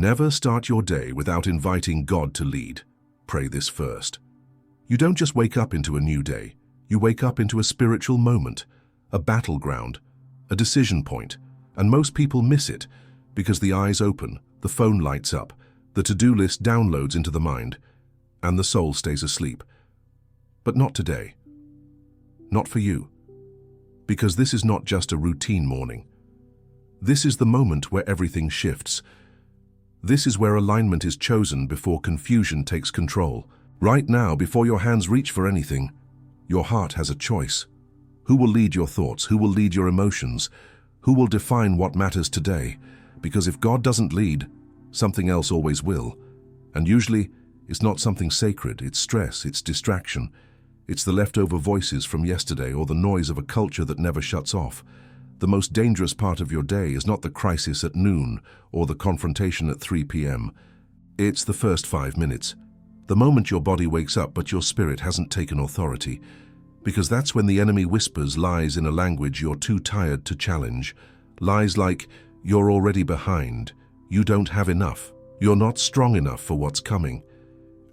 Never start your day without inviting God to lead. Pray this first. You don't just wake up into a new day. You wake up into a spiritual moment, a battleground, a decision point, and most people miss it because the eyes open, the phone lights up, the to-do list downloads into the mind, and the soul stays asleep. But not today. Not for you. Because this is not just a routine morning. This is the moment where everything shifts. This is where alignment is chosen before confusion takes control. Right now, before your hands reach for anything, your heart has a choice. Who will lead your thoughts? Who will lead your emotions? Who will define what matters today? Because if God doesn't lead, something else always will. And usually, it's not something sacred. It's stress, it's distraction. It's the leftover voices from yesterday or the noise of a culture that never shuts off. The most dangerous part of your day is not the crisis at noon or the confrontation at 3 p.m. It's the first 5 minutes. The moment your body wakes up but your spirit hasn't taken authority. Because that's when the enemy whispers lies in a language you're too tired to challenge. Lies like, you're already behind, you don't have enough, you're not strong enough for what's coming.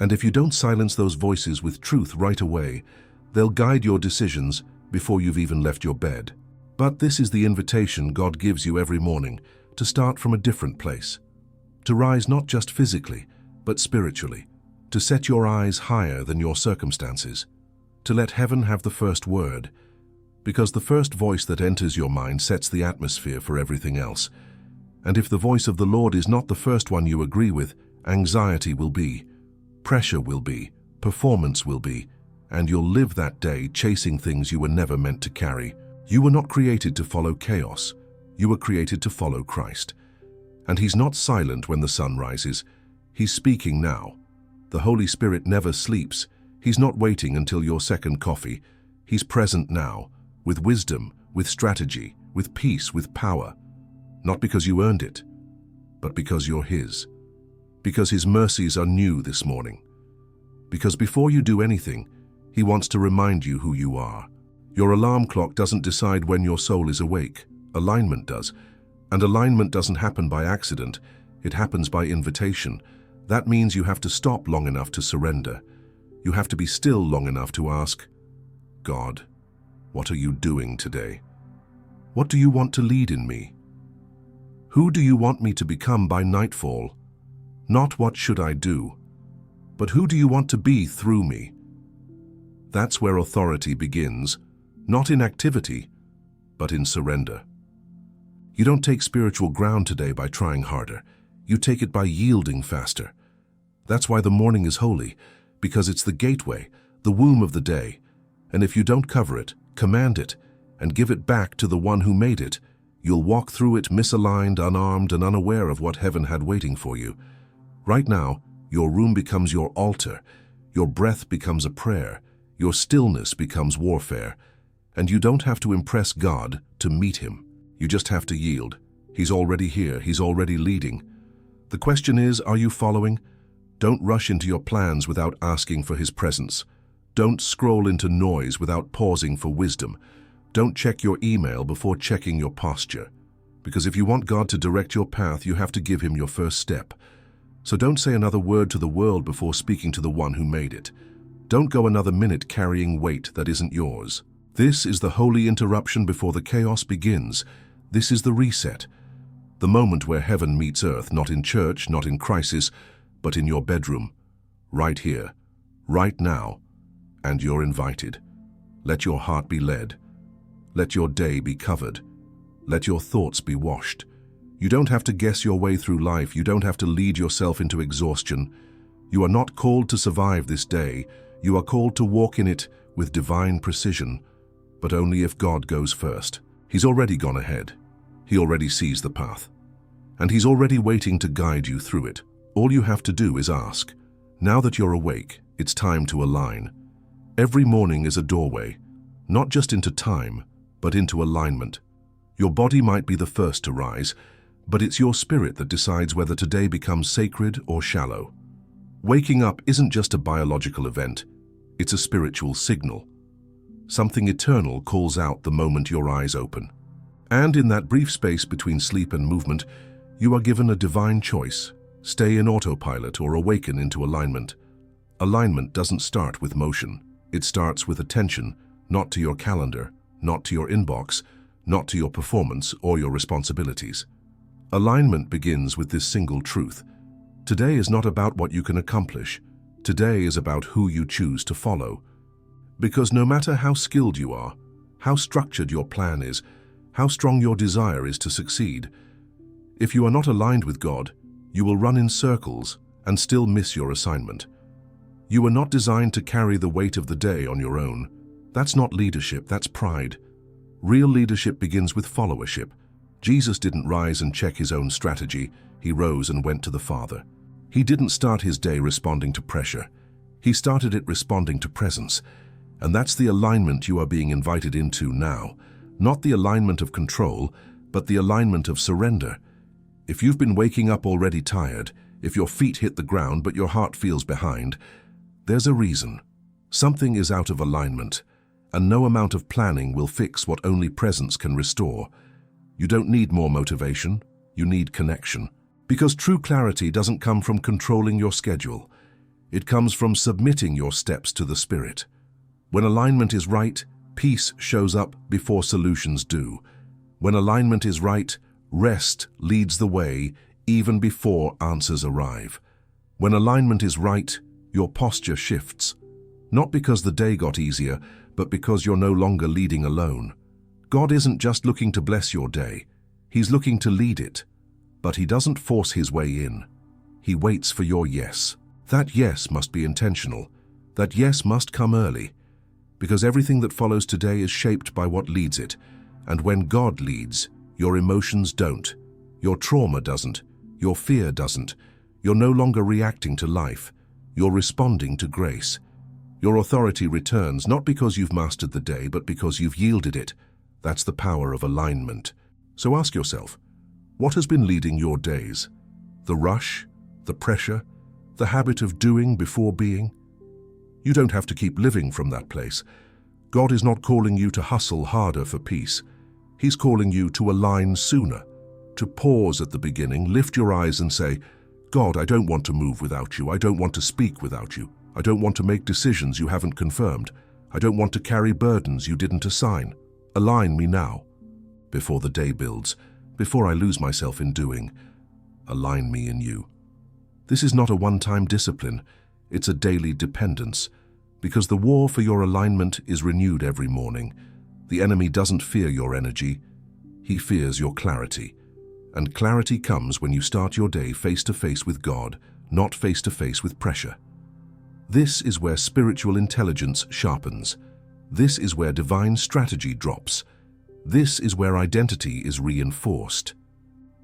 And if you don't silence those voices with truth right away, they'll guide your decisions before you've even left your bed. But this is the invitation God gives you every morning, to start from a different place. To rise not just physically, but spiritually. To set your eyes higher than your circumstances. To let heaven have the first word. Because the first voice that enters your mind sets the atmosphere for everything else. And if the voice of the Lord is not the first one you agree with, anxiety will be, pressure will be, performance will be, and you'll live that day chasing things you were never meant to carry. You were not created to follow chaos. You were created to follow Christ. And He's not silent when the sun rises. He's speaking now. The Holy Spirit never sleeps. He's not waiting until your second coffee. He's present now, with wisdom, with strategy, with peace, with power. Not because you earned it, but because you're His. Because His mercies are new this morning. Because before you do anything, He wants to remind you who you are. Your alarm clock doesn't decide when your soul is awake. Alignment does. And alignment doesn't happen by accident. It happens by invitation. That means you have to stop long enough to surrender. You have to be still long enough to ask, God, what are you doing today? What do you want to lead in me? Who do you want me to become by nightfall? Not what should I do, but who do you want to be through me? That's where authority begins, not in activity, but in surrender. You don't take spiritual ground today by trying harder. You take it by yielding faster. That's why the morning is holy, because it's the gateway, the womb of the day. And if you don't cover it, command it, and give it back to the one who made it, you'll walk through it misaligned, unarmed, and unaware of what heaven had waiting for you. Right now, your room becomes your altar, your breath becomes a prayer, your stillness becomes warfare, and you don't have to impress God to meet Him. You just have to yield. He's already here, He's already leading. The question is, are you following? Don't rush into your plans without asking for His presence. Don't scroll into noise without pausing for wisdom. Don't check your email before checking your posture. Because if you want God to direct your path, you have to give Him your first step. So don't say another word to the world before speaking to the one who made it. Don't go another minute carrying weight that isn't yours. This is the holy interruption before the chaos begins. This is the reset. The moment where heaven meets earth, not in church, not in crisis, but in your bedroom, right here, right now, and you're invited. Let your heart be led. Let your day be covered. Let your thoughts be washed. You don't have to guess your way through life. You don't have to lead yourself into exhaustion. You are not called to survive this day. You are called to walk in it with divine precision, but only if God goes first. He's already gone ahead. He already sees the path. And He's already waiting to guide you through it. All you have to do is ask. Now that you're awake, it's time to align. Every morning is a doorway, not just into time, but into alignment. Your body might be the first to rise, but it's your spirit that decides whether today becomes sacred or shallow. Waking up isn't just a biological event, it's a spiritual signal. Something eternal calls out the moment your eyes open. And in that brief space between sleep and movement, you are given a divine choice. stay in autopilot, or awaken into alignment. Alignment doesn't start with motion. It starts with attention, not to your calendar, not to your inbox, not to your performance or your responsibilities. Alignment begins with this single truth. Today is not about what you can accomplish. Today is about who you choose to follow. Because no matter how skilled you are, how structured your plan is, how strong your desire is to succeed, if you are not aligned with God, you will run in circles and still miss your assignment. You are not designed to carry the weight of the day on your own. That's not leadership, that's pride. Real leadership begins with followership. Jesus didn't rise and check his own strategy. He rose and went to the Father. He didn't start his day responding to pressure. He started it responding to presence. And that's the alignment you are being invited into now. Not the alignment of control, but the alignment of surrender. If you've been waking up already tired, if your feet hit the ground but your heart feels behind, there's a reason. Something is out of alignment, and no amount of planning will fix what only presence can restore. You don't need more motivation, you need connection. Because true clarity doesn't come from controlling your schedule. It comes from submitting your steps to the Spirit. When alignment is right, peace shows up before solutions do. When alignment is right, rest leads the way even before answers arrive. When alignment is right, your posture shifts. Not because the day got easier, but because you're no longer leading alone. God isn't just looking to bless your day. He's looking to lead it. But he doesn't force his way in. He waits for your yes. That yes must be intentional. That yes must come early. Because everything that follows today is shaped by what leads it. And when God leads, your emotions don't. Your trauma doesn't. Your fear doesn't. You're no longer reacting to life. You're responding to grace. Your authority returns not because you've mastered the day, but because you've yielded it. That's the power of alignment. So ask yourself, what has been leading your days? The rush? The pressure? The habit of doing before being? You don't have to keep living from that place. God is not calling you to hustle harder for peace. He's calling you to align sooner, to pause at the beginning, lift your eyes and say, God, I don't want to move without you. I don't want to speak without you. I don't want to make decisions you haven't confirmed. I don't want to carry burdens you didn't assign. Align me now, before the day builds, before I lose myself in doing. Align me in you. This is not a one-time discipline. It's a daily dependence, because the war for your alignment is renewed every morning. The enemy doesn't fear your energy. He fears your clarity. And clarity comes when you start your day face-to-face with God, not face-to-face with pressure. This is where spiritual intelligence sharpens. This is where divine strategy drops. This is where identity is reinforced.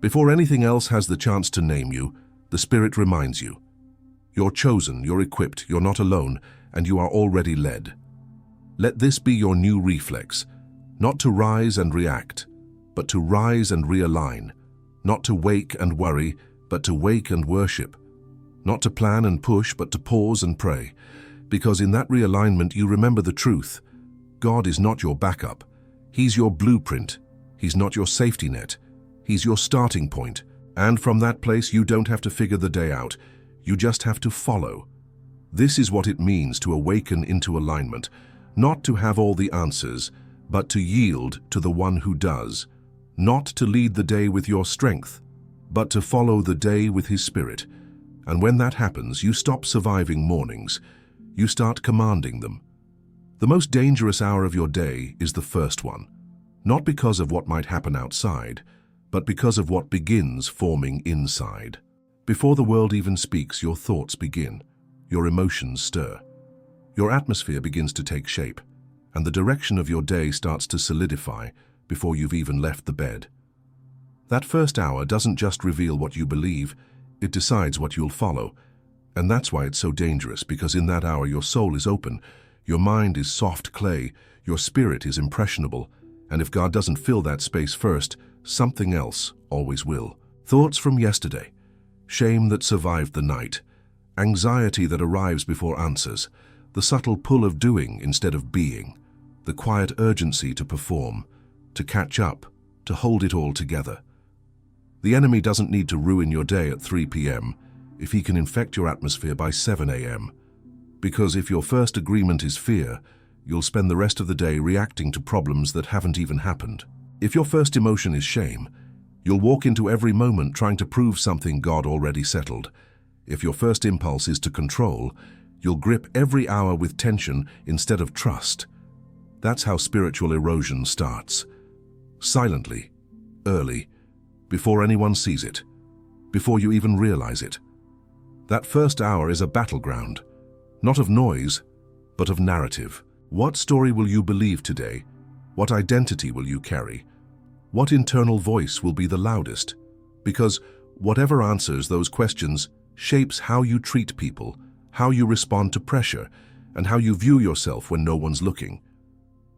Before anything else has the chance to name you, the Spirit reminds you. You're chosen, you're equipped, you're not alone, and you are already led. Let this be your new reflex, not to rise and react, but to rise and realign. Not to wake and worry, but to wake and worship. Not to plan and push, but to pause and pray. Because in that realignment you remember the truth. God is not your backup. He's your blueprint. He's not your safety net. He's your starting point. And from that place you don't have to figure the day out. You just have to follow. This is what it means to awaken into alignment. Not to have all the answers, but to yield to the one who does. Not to lead the day with your strength, but to follow the day with his Spirit. And when that happens, you stop surviving mornings. You start commanding them. The most dangerous hour of your day is the first one. Not because of what might happen outside, but because of what begins forming inside. Before the world even speaks, your thoughts begin. Your emotions stir. Your atmosphere begins to take shape, and the direction of your day starts to solidify before you've even left the bed. That first hour doesn't just reveal what you believe, it decides what you'll follow. And that's why it's so dangerous, because in that hour your soul is open, your mind is soft clay, your spirit is impressionable, and if God doesn't fill that space first, something else always will. Thoughts from yesterday, shame that survived the night, anxiety that arrives before answers, the subtle pull of doing instead of being, the quiet urgency to perform, to catch up, to hold it all together. The enemy doesn't need to ruin your day at 3 p.m. if he can infect your atmosphere by 7 a.m. Because if your first agreement is fear, you'll spend the rest of the day reacting to problems that haven't even happened. If your first emotion is shame, you'll walk into every moment trying to prove something God already settled. If your first impulse is to control, you'll grip every hour with tension instead of trust. That's how spiritual erosion starts. Silently, early, before anyone sees it, before you even realize it. That first hour is a battleground, not of noise, but of narrative. What story will you believe today? What identity will you carry? What internal voice will be the loudest? Because whatever answers those questions shapes how you treat people, how you respond to pressure, and how you view yourself when no one's looking.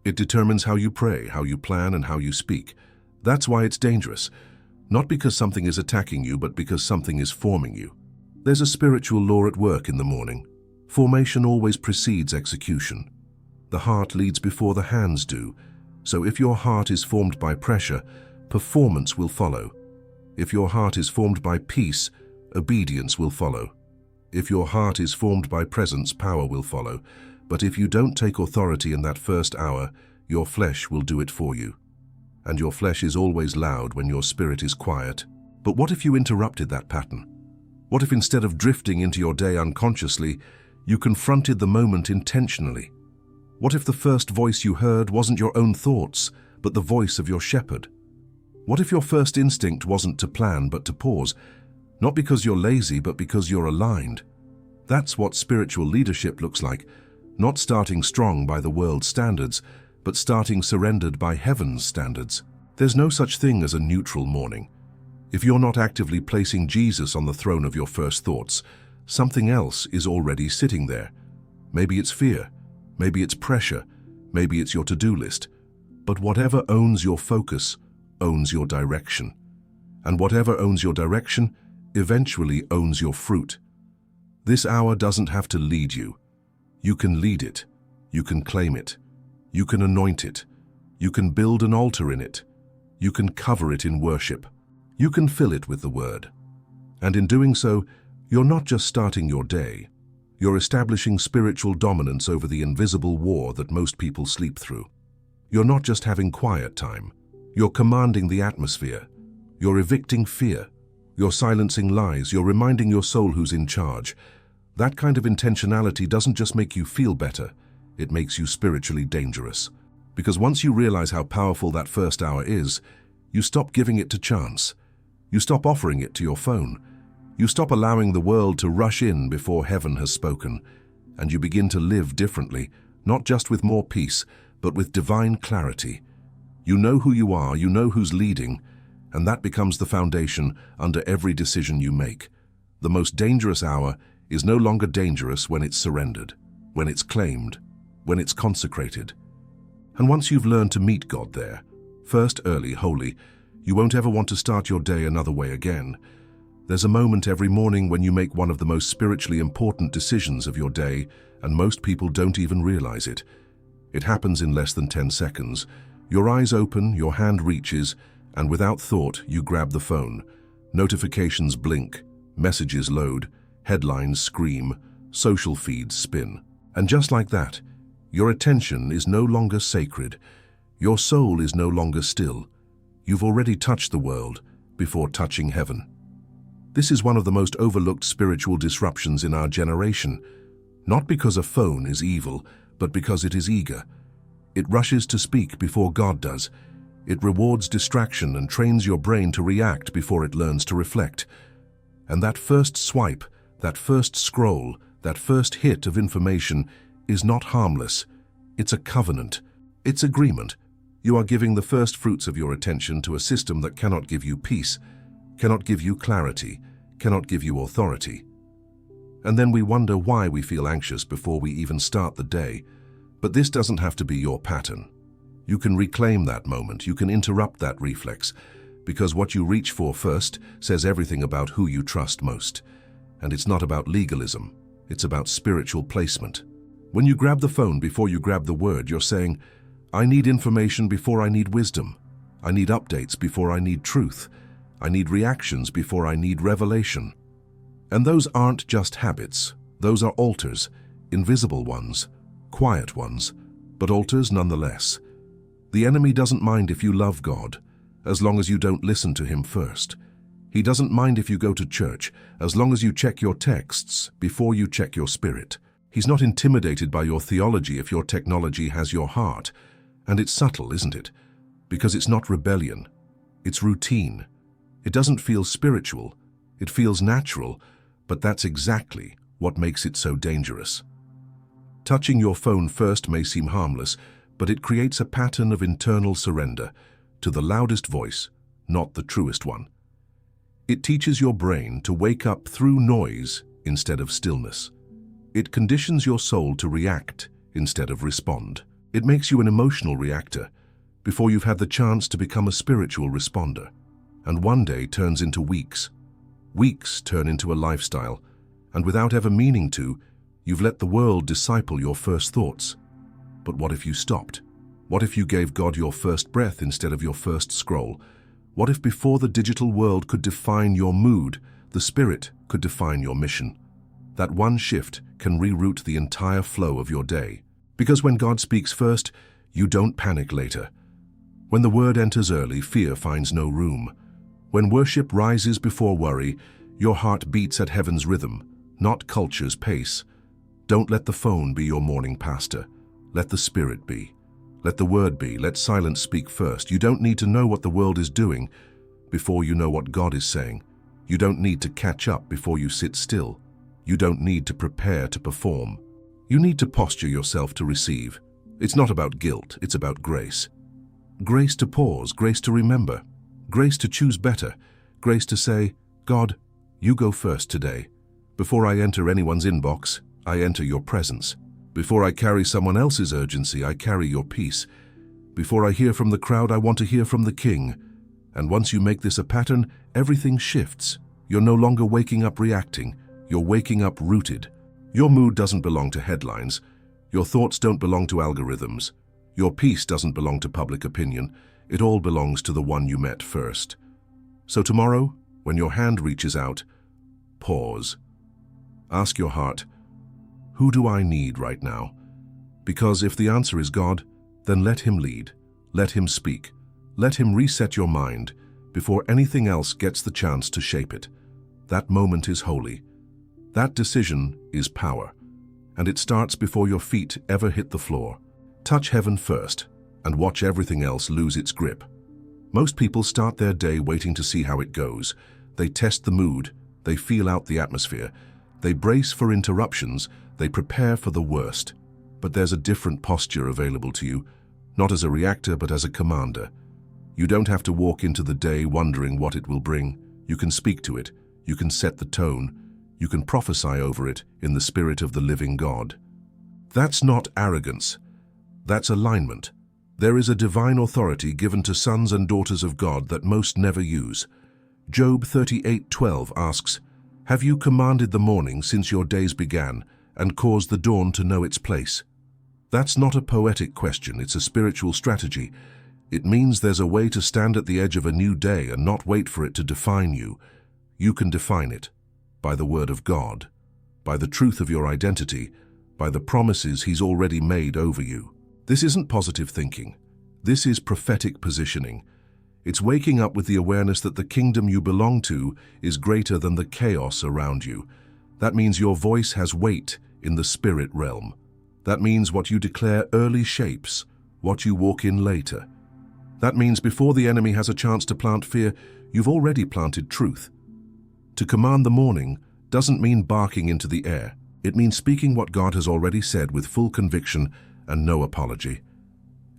It determines how you pray, how you plan, and how you speak. That's why it's dangerous. Not because something is attacking you, but because something is forming you. There's a spiritual law at work in the morning. Formation always precedes execution. The heart leads before the hands do. So if your heart is formed by pressure, performance will follow. If your heart is formed by peace, obedience will follow. If your heart is formed by presence, power will follow. But if you don't take authority in that first hour, your flesh will do it for you. And your flesh is always loud when your spirit is quiet. But what if you interrupted that pattern? What if instead of drifting into your day unconsciously, you confronted the moment intentionally? What if the first voice you heard wasn't your own thoughts, but the voice of your shepherd? What if your first instinct wasn't to plan, but to pause? Not because you're lazy, but because you're aligned. That's what spiritual leadership looks like. Not starting strong by the world's standards, but starting surrendered by heaven's standards. There's no such thing as a neutral morning. If you're not actively placing Jesus on the throne of your first thoughts, something else is already sitting there. Maybe it's fear, maybe it's pressure, maybe it's your to-do list. But whatever owns your focus owns your direction. And whatever owns your direction eventually owns your fruit. This hour doesn't have to lead you. You can lead it. You can claim it. You can anoint it. You can build an altar in it. You can cover it in worship. You can fill it with the word. And in doing so, you're not just starting your day. You're establishing spiritual dominance over the invisible war that most people sleep through. You're not just having quiet time. You're commanding the atmosphere. You're evicting fear. You're silencing lies. You're reminding your soul who's in charge. That kind of intentionality doesn't just make you feel better, it makes you spiritually dangerous. Because once you realize how powerful that first hour is, you stop giving it to chance. You stop offering it to your phone. You stop allowing the world to rush in before heaven has spoken. And you begin to live differently, not just with more peace, but with divine clarity. You know who you are, you know who's leading, and that becomes the foundation under every decision you make. The most dangerous hour is no longer dangerous when it's surrendered, when it's claimed, when it's consecrated. And once you've learned to meet God there, first early, holy, you won't ever want to start your day another way again. There's a moment every morning when you make one of the most spiritually important decisions of your day, and most people don't even realize it. It happens in less than 10 seconds. Your eyes open, your hand reaches, and without thought, you grab the phone. Notifications blink, messages load, headlines scream, social feeds spin. And just like that, your attention is no longer sacred. Your soul is no longer still. You've already touched the world before touching heaven. This is one of the most overlooked spiritual disruptions in our generation. Not because a phone is evil, but because it is eager. It rushes to speak before God does. It rewards distraction and trains your brain to react before it learns to reflect. And that first swipe, that first scroll, that first hit of information is not harmless. It's a covenant. It's agreement. You are giving the first fruits of your attention to a system that cannot give you peace, cannot give you clarity, cannot give you authority. And then we wonder why we feel anxious before we even start the day. But this doesn't have to be your pattern. You can reclaim that moment. You can interrupt that reflex, because what you reach for first says everything about who you trust most. And it's not about legalism. It's about spiritual placement. When you grab the phone before you grab the word, you're saying, I need information before I need wisdom. I need updates before I need truth. I need reactions before I need revelation. And those aren't just habits. Those are altars, invisible ones, quiet ones, but altars nonetheless. The enemy doesn't mind if you love God, as long as you don't listen to him first. He doesn't mind if you go to church, as long as you check your texts before you check your spirit. He's not intimidated by your theology if your technology has your heart. And it's subtle, isn't it? Because it's not rebellion. It's routine. It doesn't feel spiritual. It feels natural, but that's exactly what makes it so dangerous. Touching your phone first may seem harmless, but it creates a pattern of internal surrender to the loudest voice, not the truest one. It teaches your brain to wake up through noise instead of stillness. It conditions your soul to react instead of respond. It makes you an emotional reactor before you've had the chance to become a spiritual responder. And one day turns into weeks. Weeks turn into a lifestyle, and without ever meaning to, you've let the world disciple your first thoughts. But what if you stopped? What if you gave God your first breath instead of your first scroll? What if before the digital world could define your mood, the Spirit could define your mission? That one shift can reroute the entire flow of your day. Because when God speaks first, you don't panic later. When the word enters early, fear finds no room. When worship rises before worry, your heart beats at heaven's rhythm, not culture's pace. Don't let the phone be your morning pastor. Let the Spirit be. Let the word be. Let silence speak first. You don't need to know what the world is doing before you know what God is saying. You don't need to catch up before you sit still. You don't need to prepare to perform. You need to posture yourself to receive. It's not about guilt, it's about grace. Grace to pause, grace to remember, grace to choose better, grace to say, God, you go first today. Before I enter anyone's inbox, I enter your presence. Before I carry someone else's urgency, I carry your peace. Before I hear from the crowd, I want to hear from the King. And once you make this a pattern, everything shifts. You're no longer waking up reacting, you're waking up rooted. Your mood doesn't belong to headlines. Your thoughts don't belong to algorithms. Your peace doesn't belong to public opinion. It all belongs to the one you met first. So tomorrow, when your hand reaches out, pause. Ask your heart, who do I need right now? Because if the answer is God, then let him lead. Let him speak. Let him reset your mind before anything else gets the chance to shape it. That moment is holy. That decision is power, and it starts before your feet ever hit the floor. Touch heaven first, and watch everything else lose its grip. Most people start their day waiting to see how it goes. They test the mood, they feel out the atmosphere, they brace for interruptions, they prepare for the worst. But there's a different posture available to you, not as a reactor but as a commander. You don't have to walk into the day wondering what it will bring. You can speak to it, you can set the tone, you can prophesy over it in the Spirit of the living God. That's not arrogance. That's alignment. There is a divine authority given to sons and daughters of God that most never use. Job 38:12 asks, "Have you commanded the morning since your days began and caused the dawn to know its place?" That's not a poetic question, it's a spiritual strategy. It means there's a way to stand at the edge of a new day and not wait for it to define you. You can define it. By the word of God, by the truth of your identity, by the promises he's already made over you. This isn't positive thinking. This is prophetic positioning. It's waking up with the awareness that the kingdom you belong to is greater than the chaos around you. That means your voice has weight in the spirit realm. That means what you declare early shapes what you walk in later. That means before the enemy has a chance to plant fear, you've already planted truth. To command the morning doesn't mean barking into the air. It means speaking what God has already said with full conviction and no apology.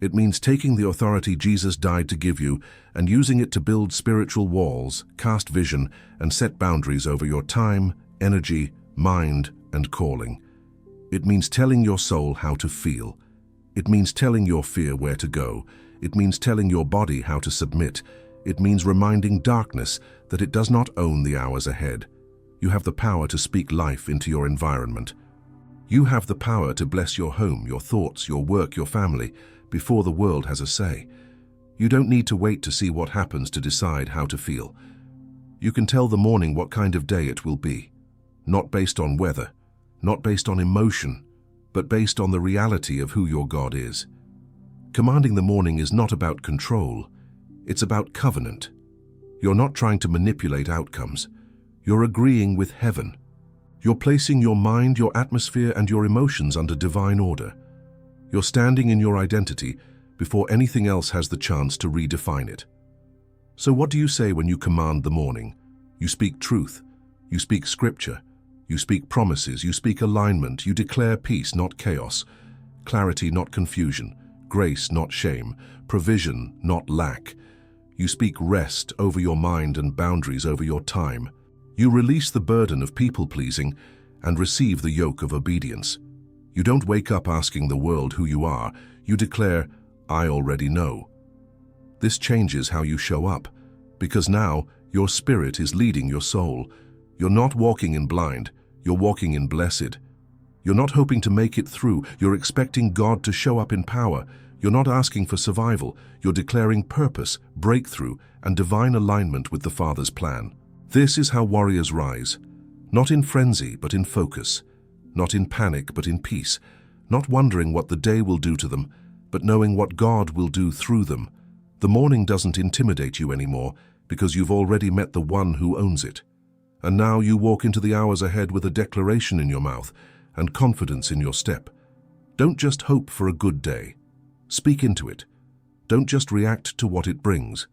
It means taking the authority Jesus died to give you and using it to build spiritual walls, cast vision, and set boundaries over your time, energy, mind, and calling. It means telling your soul how to feel. It means telling your fear where to go. It means telling your body how to submit. It means reminding darkness that it does not own the hours ahead. You have the power to speak life into your environment. You have the power to bless your home, your thoughts, your work, your family, before the world has a say. You don't need to wait to see what happens to decide how to feel. You can tell the morning what kind of day it will be. not based on weather, not based on emotion, but based on the reality of who your God is. Commanding the morning is not about control, it's about covenant. You're not trying to manipulate outcomes. You're agreeing with heaven. You're placing your mind, your atmosphere, and your emotions under divine order. You're standing in your identity before anything else has the chance to redefine it. So what do you say when you command the morning? You speak truth. You speak scripture. You speak promises. You speak alignment. You declare peace, not chaos. Clarity, not confusion. Grace, not shame. Provision, not lack. You speak rest over your mind and boundaries over your time. You release the burden of people-pleasing and receive the yoke of obedience. You don't wake up asking the world who you are. You declare, I already know. This changes how you show up, because now your spirit is leading your soul. You're not walking in blind, you're walking in blessed. You're not hoping to make it through, you're expecting God to show up in power. You're not asking for survival, you're declaring purpose, breakthrough, and divine alignment with the Father's plan. This is how warriors rise, not in frenzy, but in focus, not in panic, but in peace, not wondering what the day will do to them, but knowing what God will do through them. The morning doesn't intimidate you anymore because you've already met the one who owns it. And now you walk into the hours ahead with a declaration in your mouth and confidence in your step. Don't just hope for a good day. Speak into it. Don't just react to what it brings.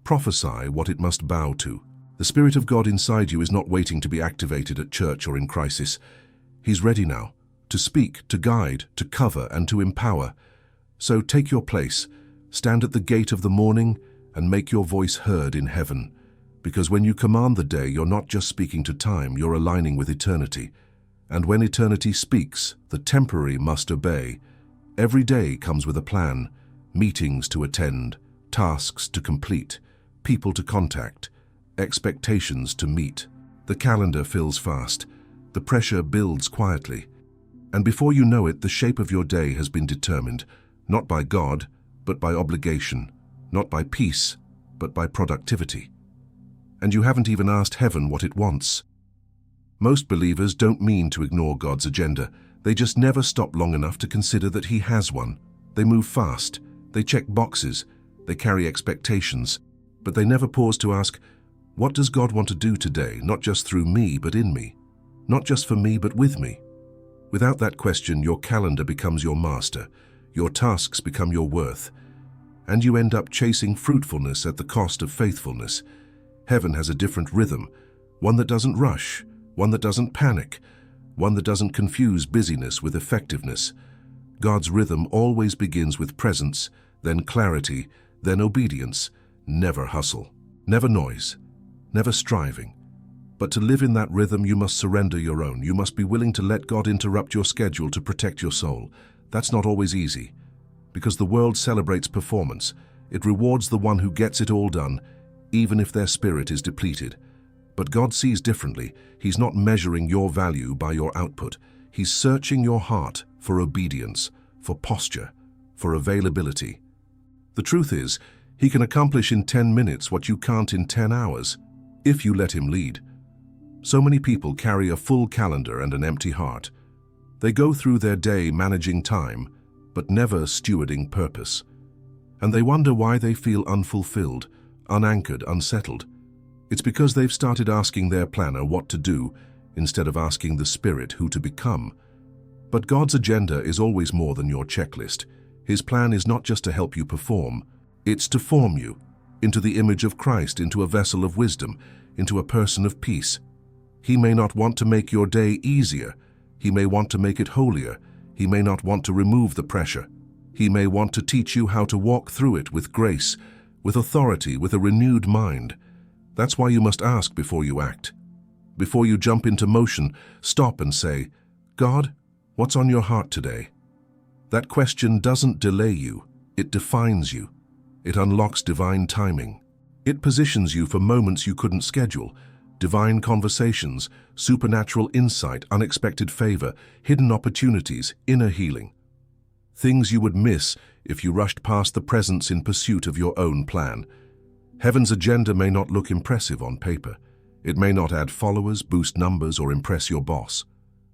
Prophesy what it must bow to. The Spirit of God inside you is not waiting to be activated at church or in crisis. He's ready now to speak, to guide, to cover, and to empower. So take your place, stand at the gate of the morning, and make your voice heard in heaven. Because when you command the day, you're not just speaking to time, you're aligning with eternity. And when eternity speaks, the temporary must obey. Every day comes with a plan, meetings to attend, tasks to complete, people to contact, expectations to meet. The calendar fills fast, the pressure builds quietly. And before you know it, the shape of your day has been determined, not by God, but by obligation, not by peace, but by productivity. And you haven't even asked heaven what it wants. Most believers don't mean to ignore God's agenda. They just never stop long enough to consider that He has one. They move fast, they check boxes, they carry expectations, but they never pause to ask, what does God want to do today, not just through me, but in me? Not just for me, but with me? Without that question, your calendar becomes your master, your tasks become your worth, and you end up chasing fruitfulness at the cost of faithfulness. Heaven has a different rhythm, one that doesn't rush, one that doesn't panic, one that doesn't confuse busyness with effectiveness. God's rhythm always begins with presence, then clarity, then obedience, never hustle, never noise, never striving. But to live in that rhythm, you must surrender your own. You must be willing to let God interrupt your schedule to protect your soul. That's not always easy, because the world celebrates performance. It rewards the one who gets it all done, even if their spirit is depleted. But God sees differently. He's not measuring your value by your output. He's searching your heart for obedience, for posture, for availability. The truth is, He can accomplish in 10 minutes what you can't in 10 hours, if you let Him lead. So many people carry a full calendar and an empty heart. They go through their day managing time, but never stewarding purpose. And they wonder why they feel unfulfilled, unanchored, unsettled. It's because they've started asking their planner what to do instead of asking the Spirit who to become. But God's agenda is always more than your checklist. His plan is not just to help you perform, it's to form you into the image of Christ, into a vessel of wisdom, into a person of peace. He may not want to make your day easier. He may want to make it holier. He may not want to remove the pressure. He may want to teach you how to walk through it with grace, with authority, with a renewed mind. That's why you must ask before you act. Before you jump into motion, stop and say, God, what's on your heart today? That question doesn't delay you, it defines you. It unlocks divine timing. It positions you for moments you couldn't schedule, divine conversations, supernatural insight, unexpected favor, hidden opportunities, inner healing. Things you would miss if you rushed past the presence in pursuit of your own plan. Heaven's agenda may not look impressive on paper. It may not add followers, boost numbers, or impress your boss,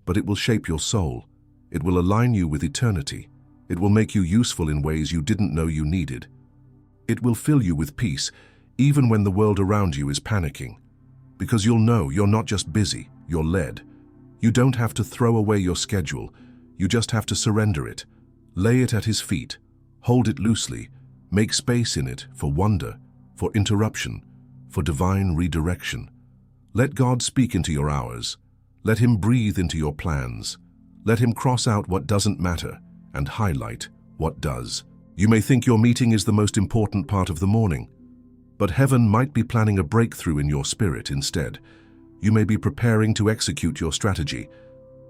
but it will shape your soul. It will align you with eternity. It will make you useful in ways you didn't know you needed. It will fill you with peace, even when the world around you is panicking. Because you'll know you're not just busy, you're led. You don't have to throw away your schedule. You just have to surrender it. Lay it at His feet. Hold it loosely. Make space in it for wonder, for interruption, for divine redirection. Let God speak into your hours. Let Him breathe into your plans. Let Him cross out what doesn't matter and highlight what does. You may think your meeting is the most important part of the morning, but heaven might be planning a breakthrough in your spirit instead. You may be preparing to execute your strategy,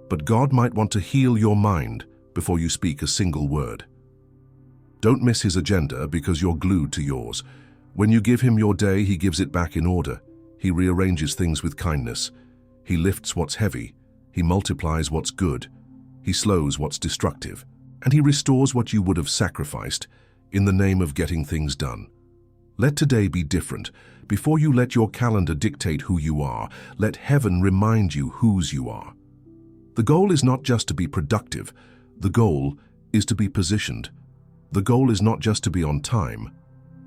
but God might want to heal your mind before you speak a single word. Don't miss His agenda because you're glued to yours. When you give Him your day, He gives it back in order. He rearranges things with kindness. He lifts what's heavy. He multiplies what's good. He slows what's destructive. And He restores what you would have sacrificed in the name of getting things done. Let today be different. Before you let your calendar dictate who you are, let heaven remind you whose you are. The goal is not just to be productive. The goal is to be positioned. The goal is not just to be on time.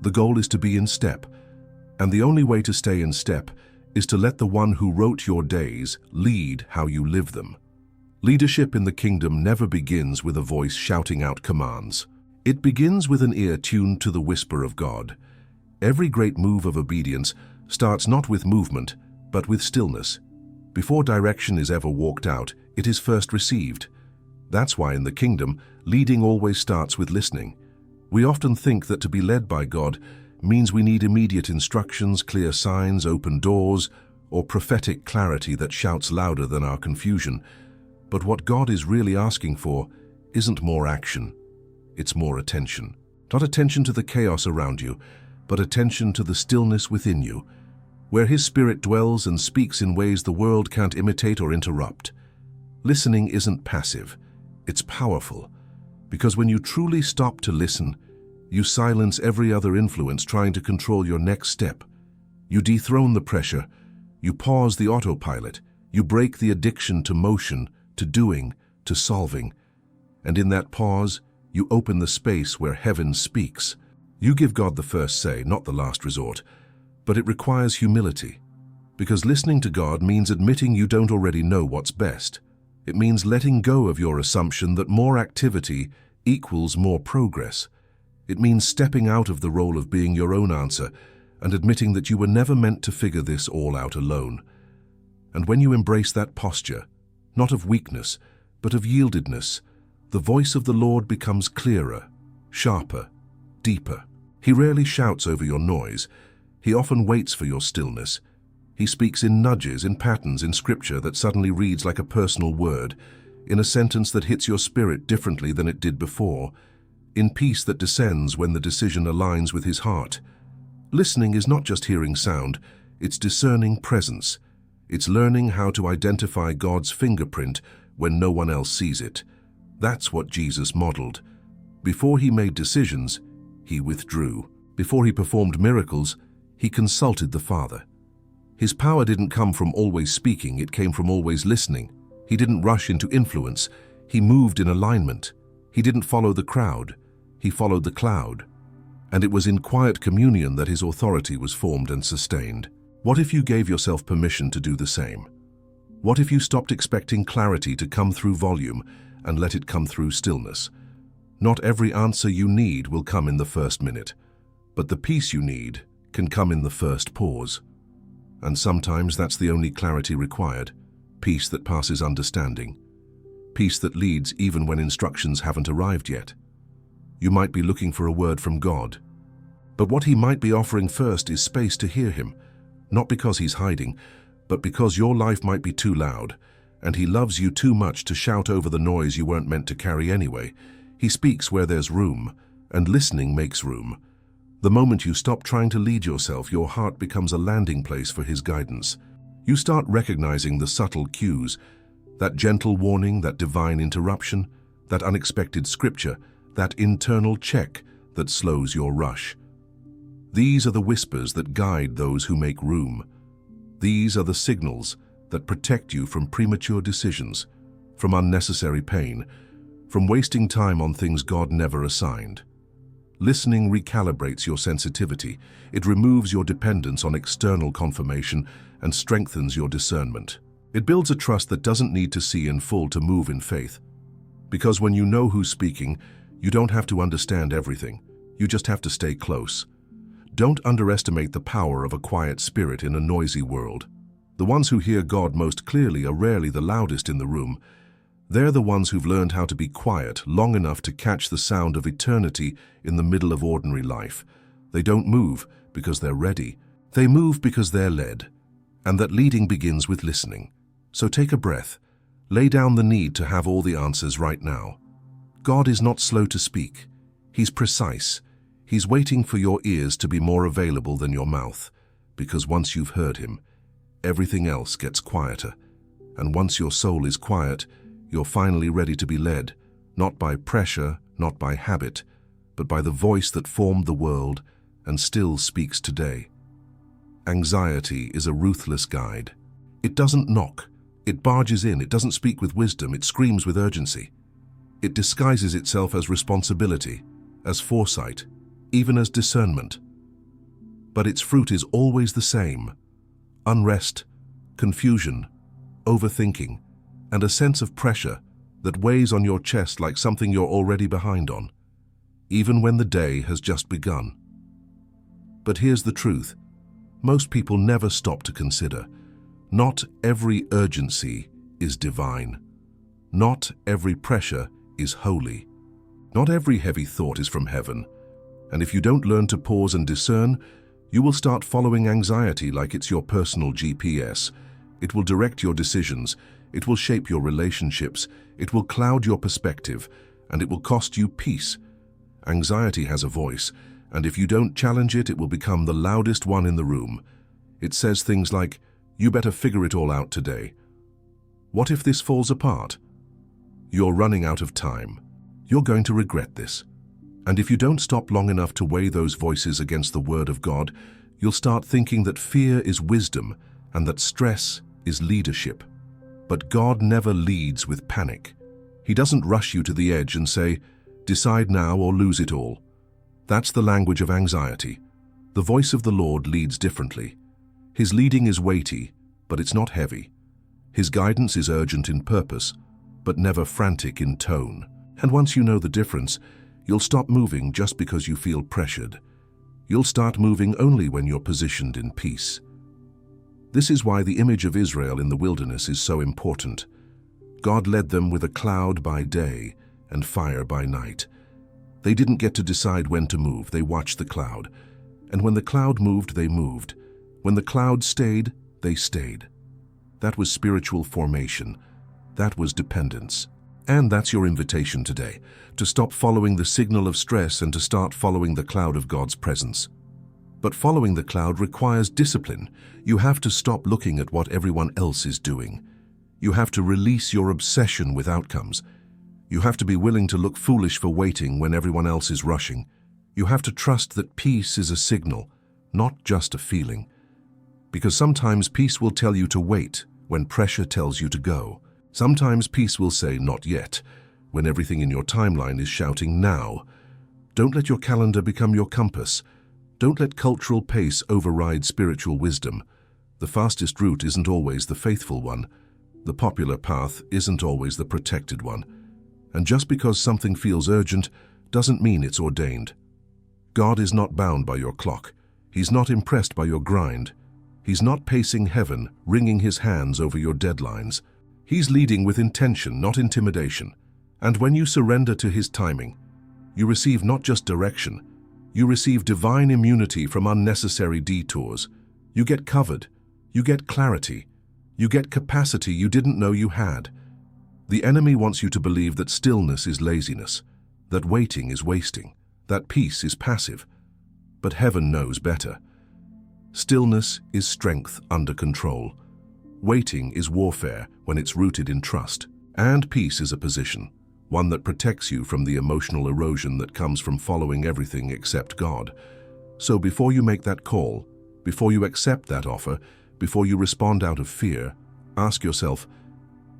The goal is to be in step. And the only way to stay in step is to let the one who wrote your days lead how you live them. Leadership in the kingdom never begins with a voice shouting out commands. It begins with an ear tuned to the whisper of God. Every great move of obedience starts not with movement, but with stillness. Before direction is ever walked out, it is first received. That's why in the kingdom, leading always starts with listening. We often think that to be led by God means we need immediate instructions, clear signs, open doors, or prophetic clarity that shouts louder than our confusion. But what God is really asking for isn't more action. It's more attention. Not attention to the chaos around you, but attention to the stillness within you, where His Spirit dwells and speaks in ways the world can't imitate or interrupt. Listening isn't passive, it's powerful, because when you truly stop to listen, you silence every other influence trying to control your next step. You dethrone the pressure, you pause the autopilot, you break the addiction to motion, to doing, to solving, and in that pause, you open the space where heaven speaks. You give God the first say, not the last resort, but it requires humility, because listening to God means admitting you don't already know what's best. It means letting go of your assumption that more activity equals more progress. It means stepping out of the role of being your own answer and admitting that you were never meant to figure this all out alone. And when you embrace that posture, not of weakness, but of yieldedness, the voice of the Lord becomes clearer, sharper, deeper. He rarely shouts over your noise. He often waits for your stillness. He speaks in nudges, in patterns, in scripture that suddenly reads like a personal word, in a sentence that hits your spirit differently than it did before, in peace that descends when the decision aligns with His heart. Listening is not just hearing sound, it's discerning presence. It's learning how to identify God's fingerprint when no one else sees it. That's what Jesus modeled. Before He made decisions, He withdrew. Before He performed miracles, He consulted the Father. His power didn't come from always speaking, it came from always listening. He didn't rush into influence, He moved in alignment. He didn't follow the crowd, He followed the cloud. And it was in quiet communion that His authority was formed and sustained. What if you gave yourself permission to do the same? What if you stopped expecting clarity to come through volume and let it come through stillness? Not every answer you need will come in the first minute, but the peace you need can come in the first pause. And sometimes that's the only clarity required, peace that passes understanding, peace that leads even when instructions haven't arrived yet. You might be looking for a word from God, but what He might be offering first is space to hear Him, not because He's hiding, but because your life might be too loud, and He loves you too much to shout over the noise you weren't meant to carry anyway. He speaks where there's room, and listening makes room. The moment you stop trying to lead yourself, your heart becomes a landing place for His guidance. You start recognizing the subtle cues, that gentle warning, that divine interruption, that unexpected scripture, that internal check that slows your rush. These are the whispers that guide those who make room. These are the signals that protect you from premature decisions, from unnecessary pain, from wasting time on things God never assigned. Listening recalibrates your sensitivity. It removes your dependence on external confirmation and strengthens your discernment. It builds a trust that doesn't need to see in full to move in faith. Because when you know who's speaking, you don't have to understand everything. You just have to stay close. Don't underestimate the power of a quiet spirit in a noisy world. The ones who hear God most clearly are rarely the loudest in the room. They're the ones who've learned how to be quiet long enough to catch the sound of eternity in the middle of ordinary life. They don't move because they're ready. They move because they're led. And that leading begins with listening. So take a breath. Lay down the need to have all the answers right now. God is not slow to speak. He's precise. He's waiting for your ears to be more available than your mouth, because once you've heard him, everything else gets quieter. And once your soul is quiet, you're finally ready to be led, not by pressure, not by habit, but by the voice that formed the world and still speaks today. Anxiety is a ruthless guide. It doesn't knock. It barges in. It doesn't speak with wisdom. It screams with urgency. It disguises itself as responsibility, as foresight, even as discernment. But its fruit is always the same: unrest, confusion, overthinking, and a sense of pressure that weighs on your chest like something you're already behind on, even when the day has just begun. But here's the truth. Most people never stop to consider. Not every urgency is divine. Not every pressure is holy. Not every heavy thought is from heaven. And if you don't learn to pause and discern, you will start following anxiety like it's your personal GPS. It will direct your decisions. It will shape your relationships. It will cloud your perspective, and it will cost you peace. Anxiety has a voice, and if you don't challenge it, it will become the loudest one in the room. It says things like, "You better figure it all out today." What if this falls apart? You're running out of time. You're going to regret this. And if you don't stop long enough to weigh those voices against the Word of God, you'll start thinking that fear is wisdom and that stress is leadership. But God never leads with panic. He doesn't rush you to the edge and say, "Decide now or lose it all." That's the language of anxiety. The voice of the Lord leads differently. His leading is weighty, but it's not heavy. His guidance is urgent in purpose, but never frantic in tone. And once you know the difference, you'll stop moving just because you feel pressured. You'll start moving only when you're positioned in peace. This is why the image of Israel in the wilderness is so important. God led them with a cloud by day and fire by night. They didn't get to decide when to move. They watched the cloud. And when the cloud moved, they moved. When the cloud stayed, they stayed. That was spiritual formation. That was dependence. And that's your invitation today, to stop following the signal of stress and to start following the cloud of God's presence. But following the cloud requires discipline. You have to stop looking at what everyone else is doing. You have to release your obsession with outcomes. You have to be willing to look foolish for waiting when everyone else is rushing. You have to trust that peace is a signal, not just a feeling. Because sometimes peace will tell you to wait when pressure tells you to go. Sometimes peace will say, "Not yet," when everything in your timeline is shouting, "Now." Don't let your calendar become your compass. Don't let cultural pace override spiritual wisdom. The fastest route isn't always the faithful one. The popular path isn't always the protected one. And just because something feels urgent doesn't mean it's ordained. God is not bound by your clock. He's not impressed by your grind. He's not pacing heaven, wringing his hands over your deadlines. He's leading with intention, not intimidation. And when you surrender to his timing, you receive not just direction, you receive divine immunity from unnecessary detours. You get covered. You get clarity. You get capacity you didn't know you had. The enemy wants you to believe that stillness is laziness, that waiting is wasting, that peace is passive. But heaven knows better. Stillness is strength under control. Waiting is warfare when it's rooted in trust. And peace is a position, one that protects you from the emotional erosion that comes from following everything except God. So before you make that call, before you accept that offer, Before you respond out of fear, ask yourself,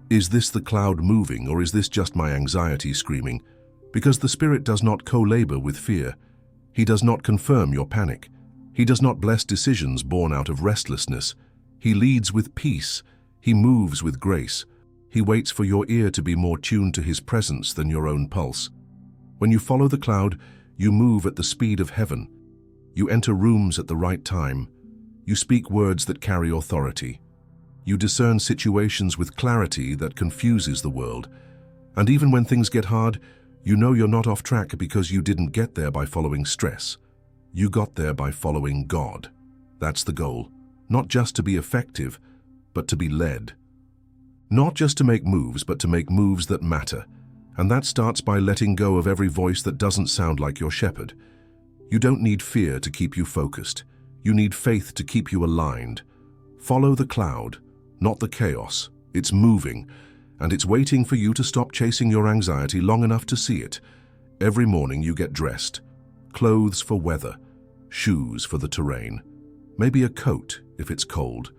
is this the cloud moving, or is this just my anxiety screaming? Because the Spirit does not co-labor with fear. He does not confirm your panic. He does not bless decisions born out of restlessness. He leads with peace. He moves with grace. He waits for your ear to be more tuned to His presence than your own pulse. When you follow the cloud, you move at the speed of heaven. You enter rooms at the right time. You speak words that carry authority. You discern situations with clarity that confuses the world. And even when things get hard, you know you're not off track because you didn't get there by following stress. You got there by following God. That's the goal. Not just to be effective, but to be led. Not just to make moves, but to make moves that matter. And that starts by letting go of every voice that doesn't sound like your shepherd. You don't need fear to keep you focused. You need faith to keep you aligned. Follow the cloud, not the chaos. It's moving, and it's waiting for you to stop chasing your anxiety long enough to see it. Every morning you get dressed. Clothes for weather, shoes for the terrain, maybe a coat if it's cold.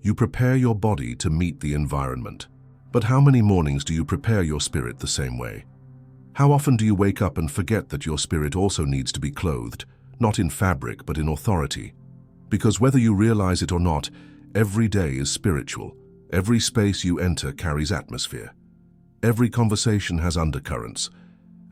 You prepare your body to meet the environment. But how many mornings do you prepare your spirit the same way? How often do you wake up and forget that your spirit also needs to be clothed, not in fabric but in authority? Because whether you realize it or not, every day is spiritual. Every space you enter carries atmosphere. Every conversation has undercurrents.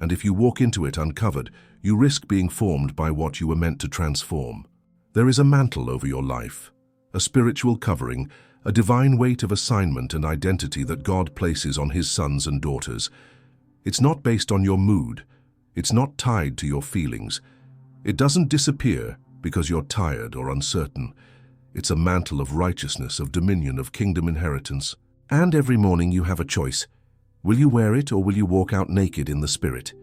And if you walk into it uncovered, you risk being formed by what you were meant to transform. There is a mantle over your life, a spiritual covering, a divine weight of assignment and identity that God places on His sons and daughters. It's not based on your mood. It's not tied to your feelings. It doesn't disappear because you're tired or uncertain. It's a mantle of righteousness, of dominion, of kingdom inheritance. And every morning you have a choice. Will you wear it or will you walk out naked in the Spirit?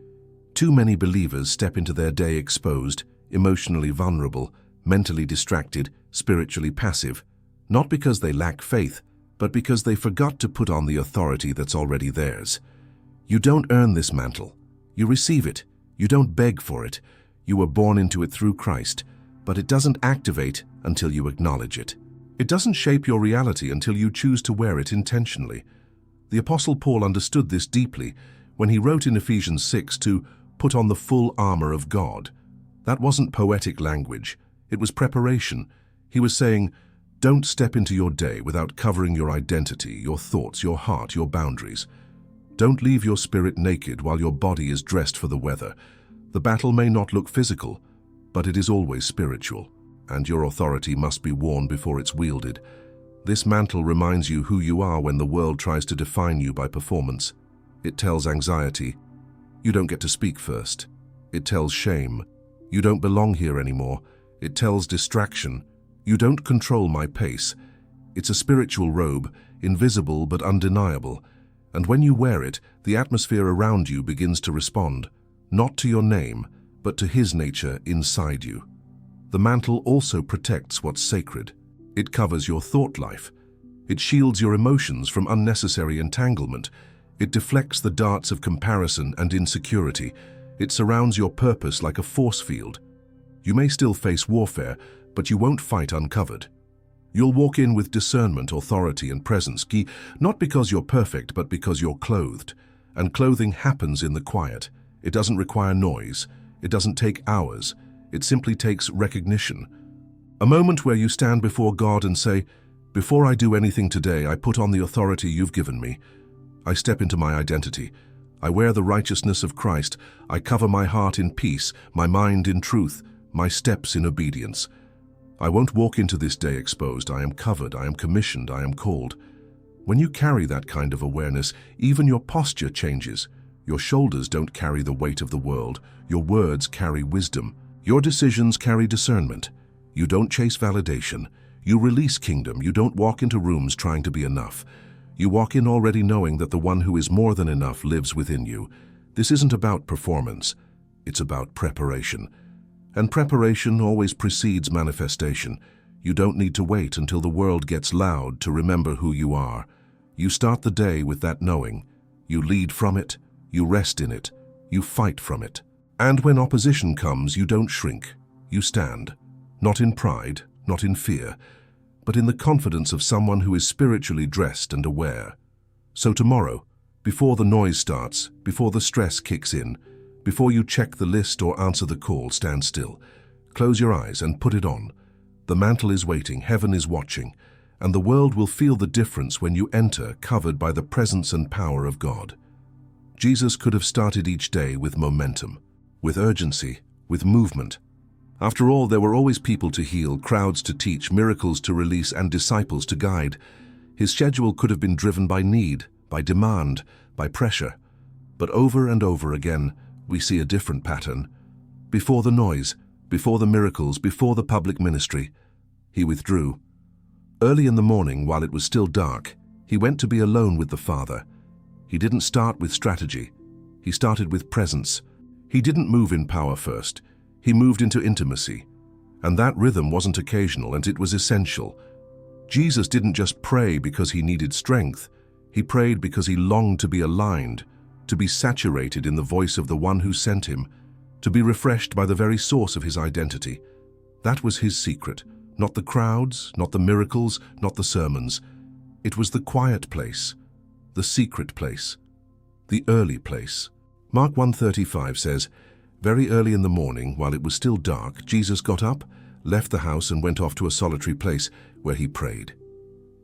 Too many believers step into their day exposed, emotionally vulnerable, mentally distracted, spiritually passive, not because they lack faith, but because they forgot to put on the authority that's already theirs. You don't earn this mantle. You receive it. You don't beg for it. You were born into it through Christ, but it doesn't activate until you acknowledge it. It doesn't shape your reality until you choose to wear it intentionally. The Apostle Paul understood this deeply when he wrote in Ephesians 6 to put on the full armor of God. That wasn't poetic language. It was preparation. He was saying, don't step into your day without covering your identity, your thoughts, your heart, your boundaries. Don't leave your spirit naked while your body is dressed for the weather. The battle may not look physical, but it is always spiritual, and your authority must be worn before it's wielded. This mantle reminds you who you are when the world tries to define you by performance. It tells anxiety, you don't get to speak first. It tells shame, you don't belong here anymore. It tells distraction, you don't control my pace. It's a spiritual robe, invisible but undeniable, and when you wear it, the atmosphere around you begins to respond, not to your name, but to His nature inside you. The mantle also protects what's sacred. It covers your thought life. It shields your emotions from unnecessary entanglement. It deflects the darts of comparison and insecurity. It surrounds your purpose like a force field. You may still face warfare, but you won't fight uncovered. You'll walk in with discernment, authority, and presence, not because you're perfect, but because you're clothed. And clothing happens in the quiet. It doesn't require noise. It doesn't take hours. It simply takes recognition. A moment where you stand before God and say, before I do anything today, I put on the authority you've given me. I step into my identity. I wear the righteousness of Christ. I cover my heart in peace, my mind in truth, my steps in obedience. I won't walk into this day exposed. I am covered, I am commissioned, I am called. When you carry that kind of awareness, even your posture changes. Your shoulders don't carry the weight of the world. Your words carry wisdom. Your decisions carry discernment. You don't chase validation. You release kingdom. You don't walk into rooms trying to be enough. You walk in already knowing that the one who is more than enough lives within you. This isn't about performance. It's about preparation. And preparation always precedes manifestation. You don't need to wait until the world gets loud to remember who you are. You start the day with that knowing. You lead from it. You rest in it. You fight from it. And when opposition comes, you don't shrink. You stand. Not in pride, not in fear, but in the confidence of someone who is spiritually dressed and aware. So tomorrow, before the noise starts, before the stress kicks in, before you check the list or answer the call, stand still. Close your eyes and put it on. The mantle is waiting, heaven is watching, and the world will feel the difference when you enter covered by the presence and power of God. Jesus could have started each day with momentum, with urgency, with movement. After all, there were always people to heal, crowds to teach, miracles to release, and disciples to guide. His schedule could have been driven by need, by demand, by pressure. But over and over again, we see a different pattern. Before the noise, before the miracles, before the public ministry, he withdrew. Early in the morning, while it was still dark, he went to be alone with the Father. He didn't start with strategy. He started with presence. He didn't move in power first. He moved into intimacy. And that rhythm wasn't occasional, and it was essential. Jesus didn't just pray because he needed strength. He prayed because he longed to be aligned, to be saturated in the voice of the one who sent him, to be refreshed by the very source of his identity. That was his secret. Not the crowds, not the miracles, not the sermons. It was the quiet place, the secret place, the early place. Mark 1:35 says, "Very early in the morning, while it was still dark, Jesus got up, left the house and went off to a solitary place where he prayed."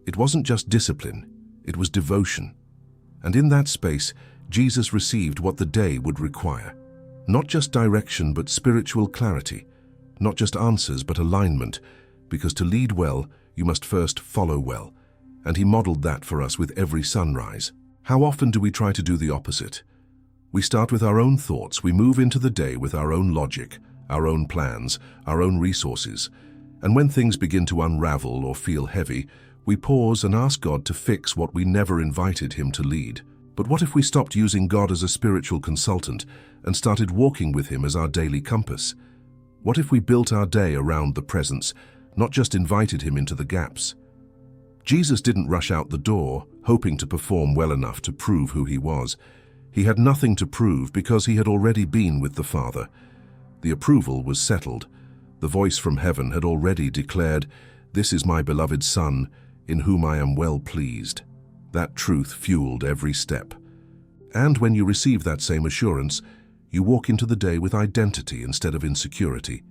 It wasn't just discipline, it was devotion. And in that space, Jesus received what the day would require. Not just direction, but spiritual clarity. Not just answers, but alignment. Because to lead well, you must first follow well. And he modeled that for us with every sunrise. How often do we try to do the opposite? We start with our own thoughts. We move into the day with our own logic, our own plans, our own resources. And when things begin to unravel or feel heavy, we pause and ask God to fix what we never invited him to lead. But what if we stopped using God as a spiritual consultant and started walking with him as our daily compass? What if we built our day around the presence, not just invited him into the gaps? Jesus didn't rush out the door, hoping to perform well enough to prove who he was. He had nothing to prove because he had already been with the Father. The approval was settled. The voice from heaven had already declared, "This is my beloved Son, in whom I am well pleased." That truth fueled every step. And when you receive that same assurance, you walk into the day with identity instead of insecurity.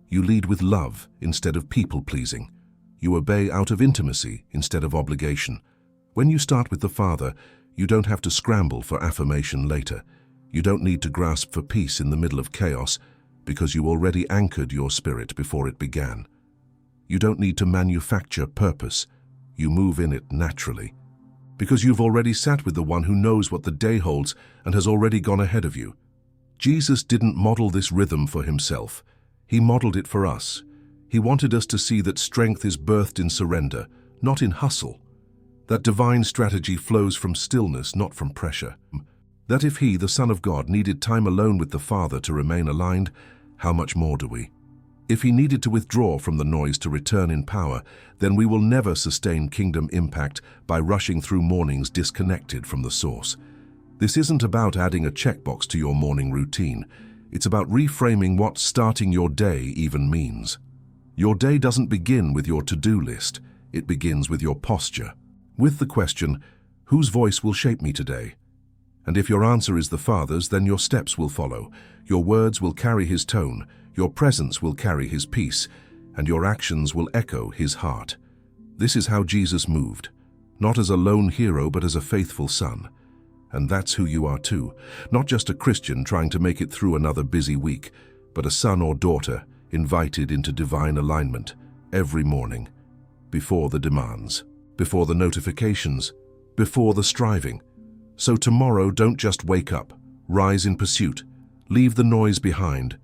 You lead with love instead of people-pleasing. You obey out of intimacy instead of obligation. When you start with the Father, you don't have to scramble for affirmation later. You don't need to grasp for peace in the middle of chaos because you already anchored your spirit before it began. You don't need to manufacture purpose. You move in it naturally. Because you've already sat with the one who knows what the day holds and has already gone ahead of you. Jesus didn't model this rhythm for himself. He modeled it for us. He wanted us to see that strength is birthed in surrender, not in hustle. That divine strategy flows from stillness, not from pressure. That if he, the Son of God, needed time alone with the Father to remain aligned, how much more do we? If he needed to withdraw from the noise to return in power, then we will never sustain kingdom impact by rushing through mornings disconnected from the source. This isn't about adding a checkbox to your morning routine. It's about reframing what starting your day even means. Your day doesn't begin with your to-do list. It begins with your posture. With the question, whose voice will shape me today? And if your answer is the Father's, then your steps will follow. Your words will carry his tone. Your presence will carry his peace, and your actions will echo his heart. This is how Jesus moved, not as a lone hero, but as a faithful son. And that's who you are too, not just a Christian trying to make it through another busy week, but a son or daughter invited into divine alignment every morning, before the demands, before the notifications, before the striving. So tomorrow, don't just wake up, rise in pursuit, leave the noise behind.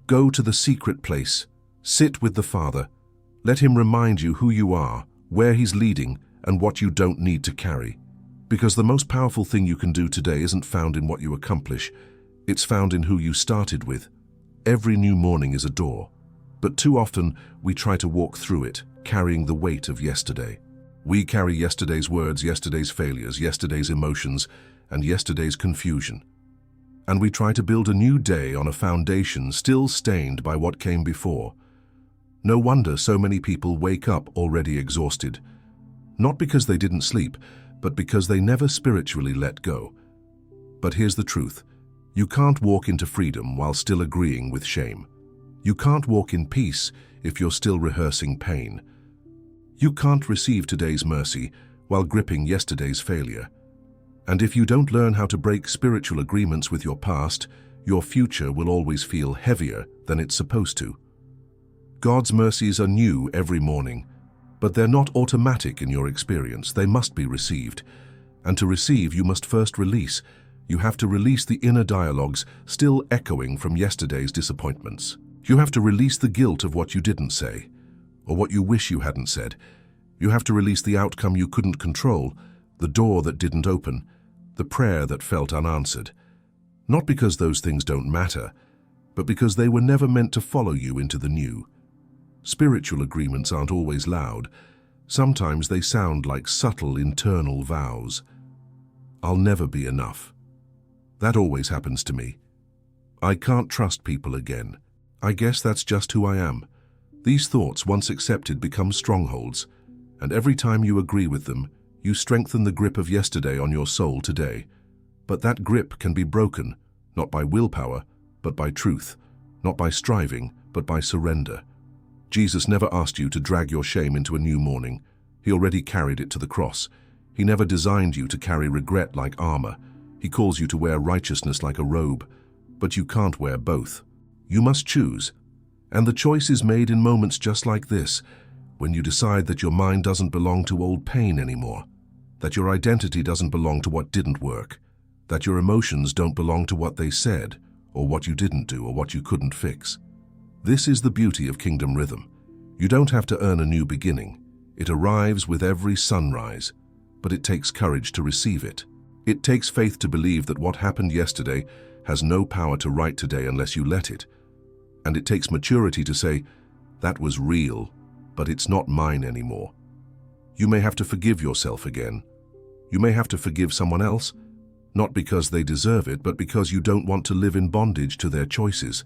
Go to the secret place, sit with the Father. Let him remind you who you are, where he's leading, and what you don't need to carry. Because the most powerful thing you can do today isn't found in what you accomplish, it's found in who you started with. Every new morning is a door, but too often we try to walk through it, carrying the weight of yesterday. We carry yesterday's words, yesterday's failures, yesterday's emotions, and yesterday's confusion. And we try to build a new day on a foundation still stained by what came before. No wonder so many people wake up already exhausted. Not because they didn't sleep, but because they never spiritually let go. But here's the truth. You can't walk into freedom while still agreeing with shame. You can't walk in peace if you're still rehearsing pain. You can't receive today's mercy while gripping yesterday's failure. And if you don't learn how to break spiritual agreements with your past, your future will always feel heavier than it's supposed to. God's mercies are new every morning, but they're not automatic in your experience. They must be received. And to receive, you must first release. You have to release the inner dialogues still echoing from yesterday's disappointments. You have to release the guilt of what you didn't say, or what you wish you hadn't said. You have to release the outcome you couldn't control, the door that didn't open, the prayer that felt unanswered. Not because those things don't matter, but because they were never meant to follow you into the new. Spiritual agreements aren't always loud. Sometimes they sound like subtle internal vows. I'll never be enough. That always happens to me. I can't trust people again. I guess that's just who I am. These thoughts, once accepted, become strongholds, and every time you agree with them, you strengthen the grip of yesterday on your soul today. But that grip can be broken, not by willpower, but by truth, not by striving, but by surrender. Jesus never asked you to drag your shame into a new morning. He already carried it to the cross. He never designed you to carry regret like armor. He calls you to wear righteousness like a robe, but you can't wear both. You must choose, and the choice is made in moments just like this, when you decide that your mind doesn't belong to old pain anymore, that your identity doesn't belong to what didn't work, that your emotions don't belong to what they said, or what you didn't do, or what you couldn't fix. This is the beauty of kingdom rhythm. You don't have to earn a new beginning. It arrives with every sunrise, but it takes courage to receive it. It takes faith to believe that what happened yesterday has no power to right today unless you let it. And it takes maturity to say, that was real, but it's not mine anymore. You may have to forgive yourself again. You may have to forgive someone else, not because they deserve it, but because you don't want to live in bondage to their choices.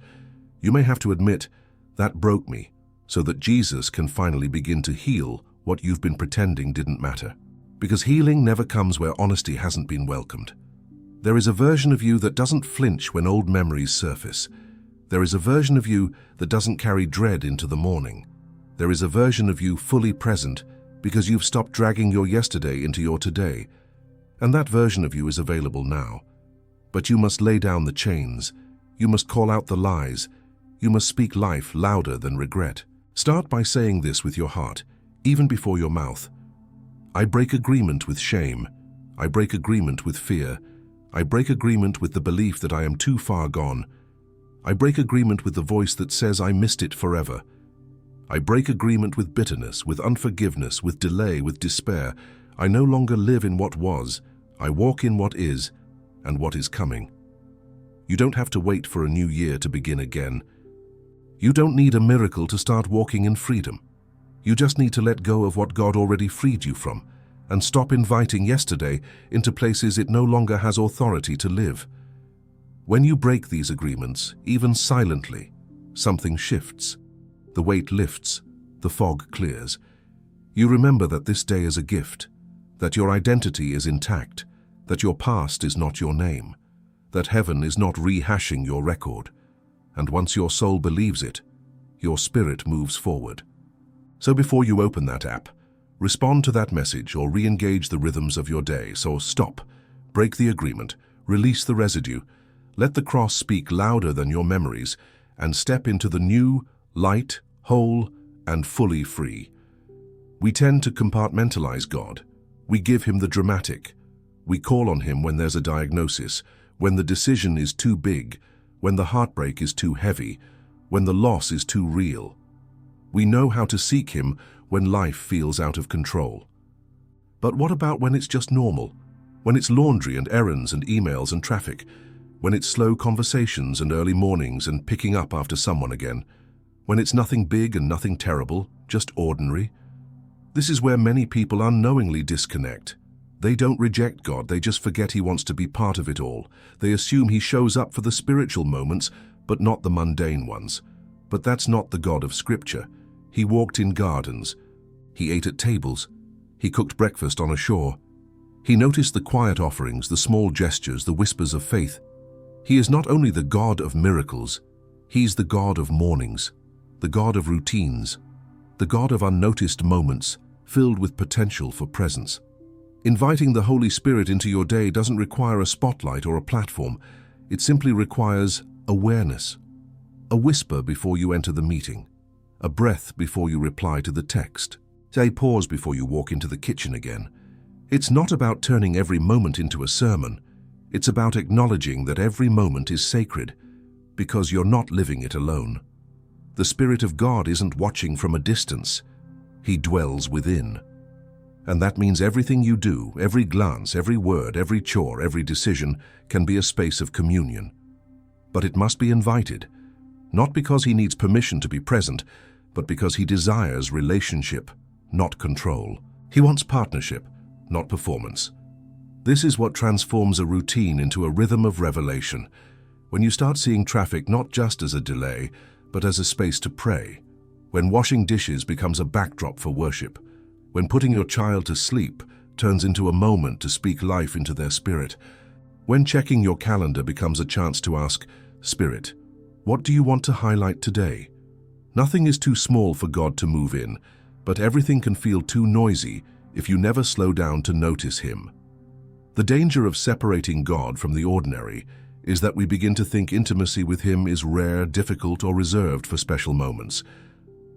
You may have to admit, that broke me, so that Jesus can finally begin to heal what you've been pretending didn't matter. Because healing never comes where honesty hasn't been welcomed. There is a version of you that doesn't flinch when old memories surface. There is a version of you that doesn't carry dread into the morning. There is a version of you fully present because you've stopped dragging your yesterday into your today. And that version of you is available now. But you must lay down the chains. You must call out the lies. You must speak life louder than regret. Start by saying this with your heart, even before your mouth. I break agreement with shame. I break agreement with fear. I break agreement with the belief that I am too far gone. I break agreement with the voice that says I missed it forever. I break agreement with bitterness, with unforgiveness, with delay, with despair. I no longer live in what was. I walk in what is and what is coming. You don't have to wait for a new year to begin again. You don't need a miracle to start walking in freedom. You just need to let go of what God already freed you from and stop inviting yesterday into places it no longer has authority to live. When you break these agreements, even silently, something shifts. The weight lifts, the fog clears. You remember that this day is a gift, that your identity is intact, that your past is not your name, that heaven is not rehashing your record. And once your soul believes it, your spirit moves forward. So before you open that app, respond to that message or re-engage the rhythms of your day. So stop, break the agreement, release the residue, let the cross speak louder than your memories, and step into the new, light, whole, and fully free. We tend to compartmentalize God. We give him the dramatic. We call on him when there's a diagnosis, when the decision is too big, when the heartbreak is too heavy, when the loss is too real. We know how to seek him when life feels out of control. But what about when it's just normal? When it's laundry and errands and emails and traffic? When it's slow conversations and early mornings and picking up after someone again? When it's nothing big and nothing terrible, just ordinary? This is where many people unknowingly disconnect. They don't reject God, they just forget he wants to be part of it all. They assume he shows up for the spiritual moments, but not the mundane ones. But that's not the God of Scripture. He walked in gardens. He ate at tables. He cooked breakfast on a shore. He noticed the quiet offerings, the small gestures, the whispers of faith. He is not only the God of miracles, He's the God of mornings, the God of routines, the God of unnoticed moments filled with potential for presence. Inviting the Holy Spirit into your day doesn't require a spotlight or a platform. It simply requires awareness. A whisper before you enter the meeting, a breath before you reply to the text, a pause before you walk into the kitchen again. It's not about turning every moment into a sermon. It's about acknowledging that every moment is sacred because you're not living it alone. The Spirit of God isn't watching from a distance. He dwells within. And that means everything you do, every glance, every word, every chore, every decision can be a space of communion. But it must be invited, not because He needs permission to be present, but because He desires relationship, not control. He wants partnership, not performance. This is what transforms a routine into a rhythm of revelation, when you start seeing traffic not just as a delay, but as a space to pray, when washing dishes becomes a backdrop for worship, when putting your child to sleep turns into a moment to speak life into their spirit, when checking your calendar becomes a chance to ask, Spirit, what do you want to highlight today? Nothing is too small for God to move in, but everything can feel too noisy if you never slow down to notice Him. The danger of separating God from the ordinary is that we begin to think intimacy with Him is rare, difficult, or reserved for special moments.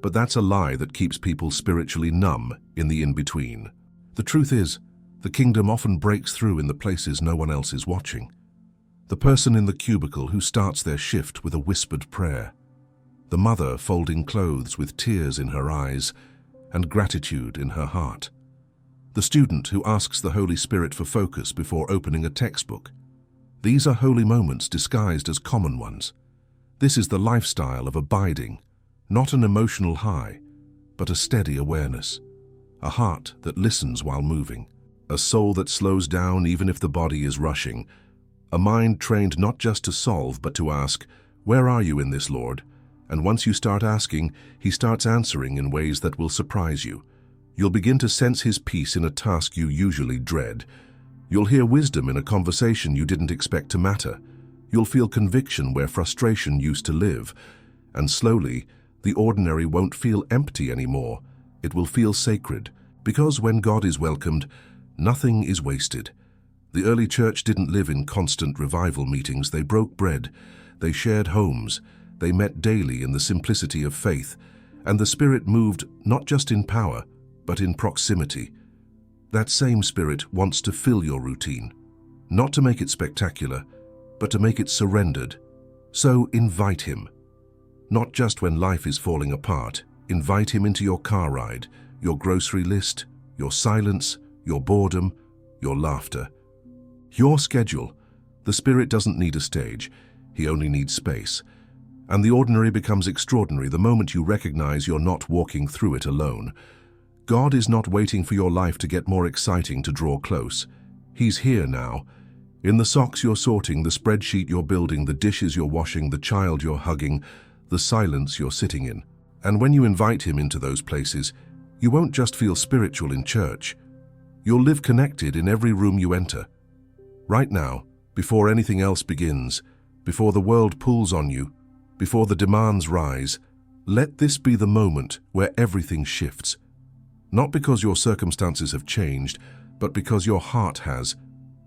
But that's a lie that keeps people spiritually numb in the in-between. The truth is, the kingdom often breaks through in the places no one else is watching. The person in the cubicle who starts their shift with a whispered prayer. The mother folding clothes with tears in her eyes and gratitude in her heart. The student who asks the Holy Spirit for focus before opening a textbook. These are holy moments disguised as common ones. This is the lifestyle of abiding, not an emotional high, but a steady awareness. A heart that listens while moving. A soul that slows down even if the body is rushing. A mind trained not just to solve, but to ask, where are you in this, Lord? And once you start asking, He starts answering in ways that will surprise you. You'll begin to sense His peace in a task you usually dread. You'll hear wisdom in a conversation you didn't expect to matter. You'll feel conviction where frustration used to live. And slowly, the ordinary won't feel empty anymore. It will feel sacred, because when God is welcomed, nothing is wasted. The early church didn't live in constant revival meetings. They broke bread. They shared homes. They met daily in the simplicity of faith. And the Spirit moved not just in power, but in proximity. That same Spirit wants to fill your routine, not to make it spectacular, but to make it surrendered. So invite Him. Not just when life is falling apart. Invite Him into your car ride, your grocery list, your silence, your boredom, your laughter. Your schedule. The Spirit doesn't need a stage. He only needs space. And the ordinary becomes extraordinary the moment you recognize you're not walking through it alone. God is not waiting for your life to get more exciting to draw close. He's here now. In the socks you're sorting, the spreadsheet you're building, the dishes you're washing, the child you're hugging, the silence you're sitting in. And when you invite Him into those places, you won't just feel spiritual in church. You'll live connected in every room you enter. Right now, before anything else begins, before the world pulls on you, before the demands rise, let this be the moment where everything shifts. Not because your circumstances have changed, but because your heart has,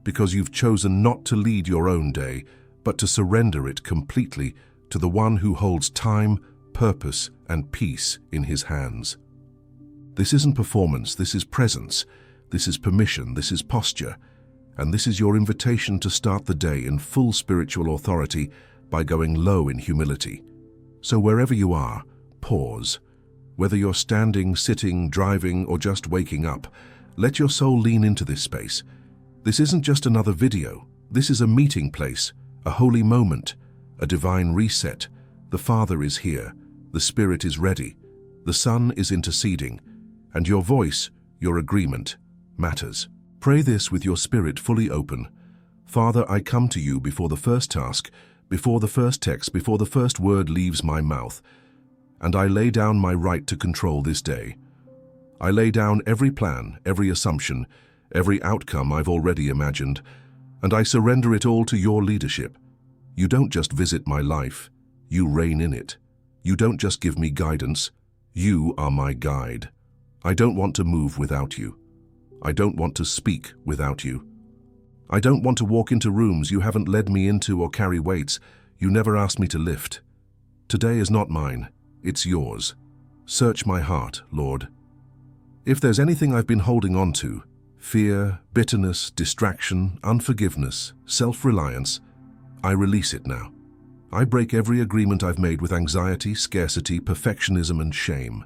because you've chosen not to lead your own day, but to surrender it completely to the one who holds time, purpose, and peace in His hands. This isn't performance, this is presence, this is permission, this is posture, and this is your invitation to start the day in full spiritual authority by going low in humility. So wherever you are, pause. Whether you're standing, sitting, driving, or just waking up, let your soul lean into this space. This isn't just another video. This is a meeting place, a holy moment, a divine reset. The Father is here. The Spirit is ready. The Son is interceding. And your voice, your agreement, matters. Pray this with your spirit fully open. Father, I come to you before the first task, before the first text, before the first word leaves my mouth. and I lay down my right to control this day. I lay down every plan, every assumption, every outcome I've already imagined, and I surrender it all to your leadership. You don't just visit my life, you reign in it. You don't just give me guidance, you are my guide. I don't want to move without you. I don't want to speak without you. I don't want to walk into rooms you haven't led me into or carry weights you never asked me to lift. Today is not mine, it's yours. Search my heart, Lord. If there's anything I've been holding on to, fear, bitterness, distraction, unforgiveness, self-reliance, I release it now. I break every agreement I've made with anxiety, scarcity, perfectionism, and shame.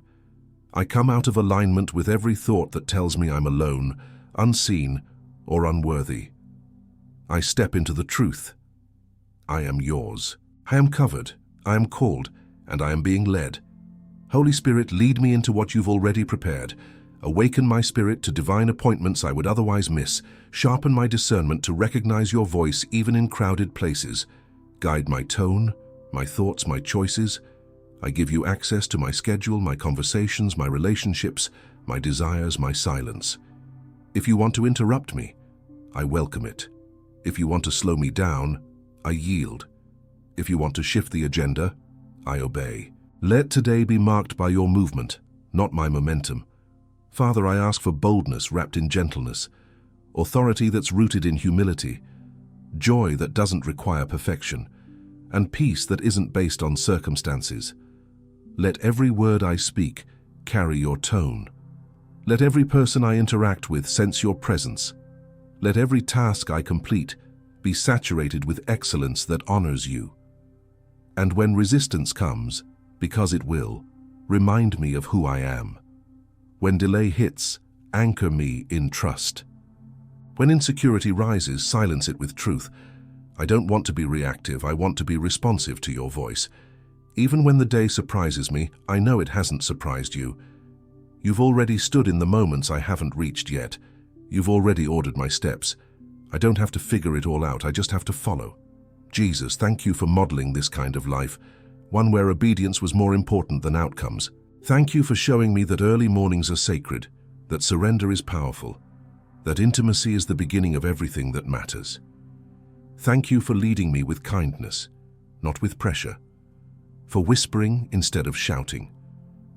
I come out of alignment with every thought that tells me I'm alone, unseen, or unworthy. I step into the truth. I am yours. I am covered, I am called, and I am being led. Holy Spirit, lead me into what you've already prepared. Awaken my spirit to divine appointments I would otherwise miss. Sharpen my discernment to recognize your voice even in crowded places. Guide my tone, my thoughts, my choices. I give you access to my schedule, my conversations, my relationships, my desires, my silence. If you want to interrupt me, I welcome it. If you want to slow me down, I yield. If you want to shift the agenda, I obey. Let today be marked by your movement, not my momentum. Father, I ask for boldness wrapped in gentleness, authority that's rooted in humility, joy that doesn't require perfection, and peace that isn't based on circumstances. Let every word I speak carry your tone. Let every person I interact with sense your presence. Let every task I complete be saturated with excellence that honors you. And when resistance comes, because it will, remind me of who I am. When delay hits, anchor me in trust. When insecurity rises, silence it with truth. I don't want to be reactive, I want to be responsive to your voice. Even when the day surprises me, I know it hasn't surprised you. You've already stood in the moments I haven't reached yet. You've already ordered my steps. I don't have to figure it all out, I just have to follow. Jesus, thank you for modeling this kind of life, one where obedience was more important than outcomes. Thank you for showing me that early mornings are sacred, that surrender is powerful, that intimacy is the beginning of everything that matters. Thank you for leading me with kindness, not with pressure, for whispering instead of shouting,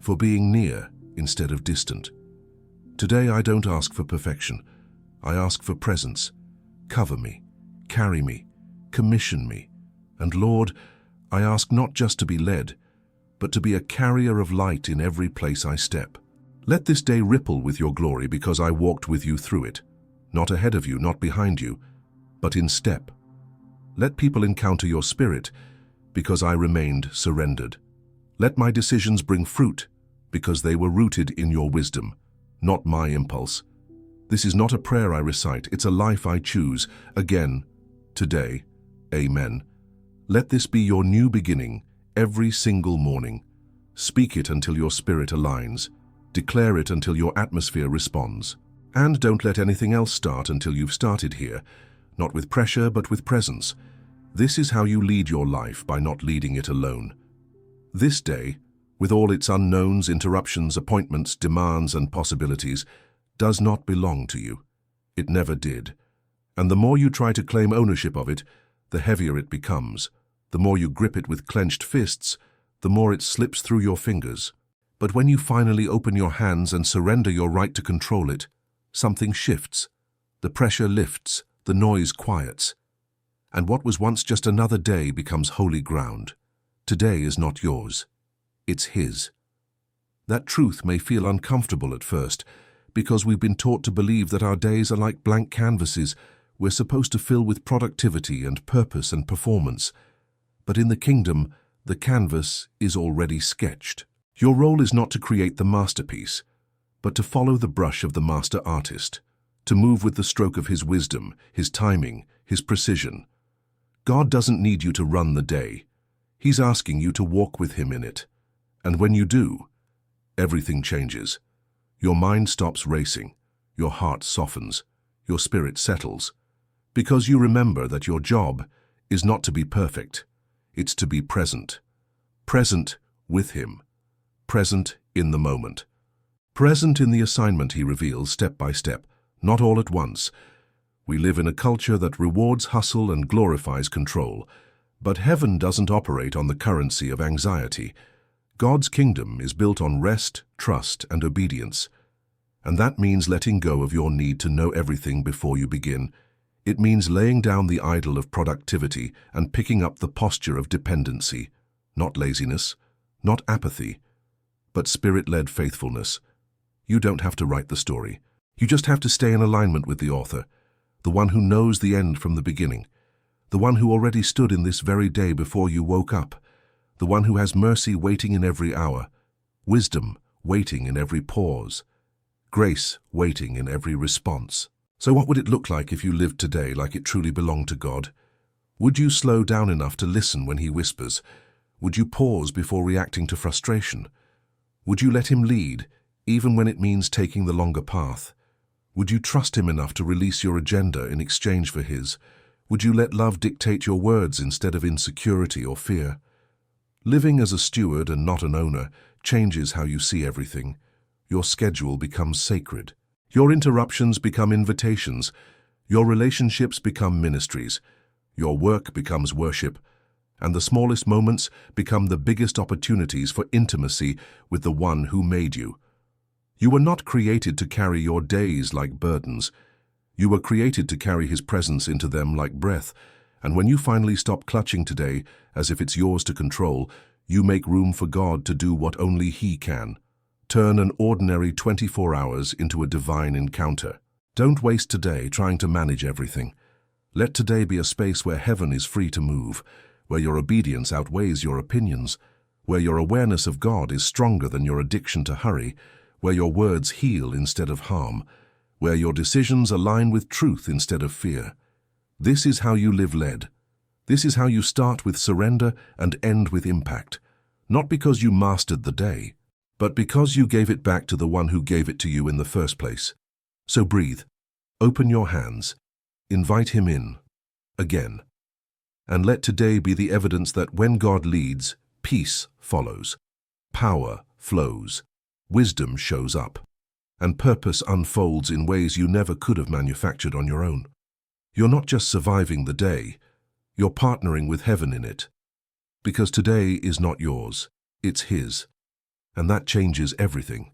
for being near instead of distant. Today I don't ask for perfection, I ask for presence. Cover me, carry me, commission me, and Lord, I ask not just to be led, but to be a carrier of light in every place I step. Let this day ripple with your glory because I walked with you through it, not ahead of you, not behind you, but in step. Let people encounter your spirit because I remained surrendered. Let my decisions bring fruit because they were rooted in your wisdom, not my impulse. This is not a prayer I recite, it's a life I choose. Again, today, amen. Let this be your new beginning every single morning. Speak it until your spirit aligns. Declare it until your atmosphere responds. And don't let anything else start until you've started here, not with pressure but with presence. This is how you lead your life, by not leading it alone. This day, with all its unknowns, interruptions, appointments, demands, and possibilities, does not belong to you. It never did. And the more you try to claim ownership of it, the heavier it becomes. The more you grip it with clenched fists, the more it slips through your fingers. But when you finally open your hands and surrender your right to control it, something shifts. The pressure lifts, the noise quiets. And what was once just another day becomes holy ground. Today is not yours. It's his. That truth may feel uncomfortable at first, because we've been taught to believe that our days are like blank canvases we're supposed to fill with productivity and purpose and performance. But in the kingdom, the canvas is already sketched. Your role is not to create the masterpiece, but to follow the brush of the master artist, to move with the stroke of his wisdom, his timing, his precision. God doesn't need you to run the day. He's asking you to walk with him in it. And when you do, everything changes. Your mind stops racing, your heart softens, your spirit settles, because you remember that your job is not to be perfect, it's to be present. Present with him, present in the moment. Present in the assignment he reveals step by step, not all at once. We live in a culture that rewards hustle and glorifies control, but heaven doesn't operate on the currency of anxiety. God's kingdom is built on rest, trust, and obedience. And that means letting go of your need to know everything before you begin. It means laying down the idol of productivity and picking up the posture of dependency, not laziness, not apathy, but spirit-led faithfulness. You don't have to write the story. You just have to stay in alignment with the author, the one who knows the end from the beginning, the one who already stood in this very day before you woke up, the one who has mercy waiting in every hour, wisdom waiting in every pause, grace waiting in every response. So what would it look like if you lived today like it truly belonged to God? Would you slow down enough to listen when he whispers? Would you pause before reacting to frustration? Would you let him lead, even when it means taking the longer path? Would you trust him enough to release your agenda in exchange for his? Would you let love dictate your words instead of insecurity or fear? Living as a steward and not an owner changes how you see everything. Your schedule becomes sacred. Your interruptions become invitations. Your relationships become ministries. Your work becomes worship. And the smallest moments become the biggest opportunities for intimacy with the one who made you. You were not created to carry your days like burdens. You were created to carry his presence into them like breath. And when you finally stop clutching today as if it's yours to control, you make room for God to do what only he can. Turn an ordinary 24 hours into a divine encounter. Don't waste today trying to manage everything. Let today be a space where heaven is free to move, where your obedience outweighs your opinions, where your awareness of God is stronger than your addiction to hurry, where your words heal instead of harm, where your decisions align with truth instead of fear. This is how you live led. This is how you start with surrender and end with impact, not because you mastered the day, but because you gave it back to the one who gave it to you in the first place. So breathe, open your hands, invite him in, again. And let today be the evidence that when God leads, peace follows, power flows, wisdom shows up, and purpose unfolds in ways you never could have manufactured on your own. You're not just surviving the day, you're partnering with heaven in it. Because today is not yours, it's his. And that changes everything.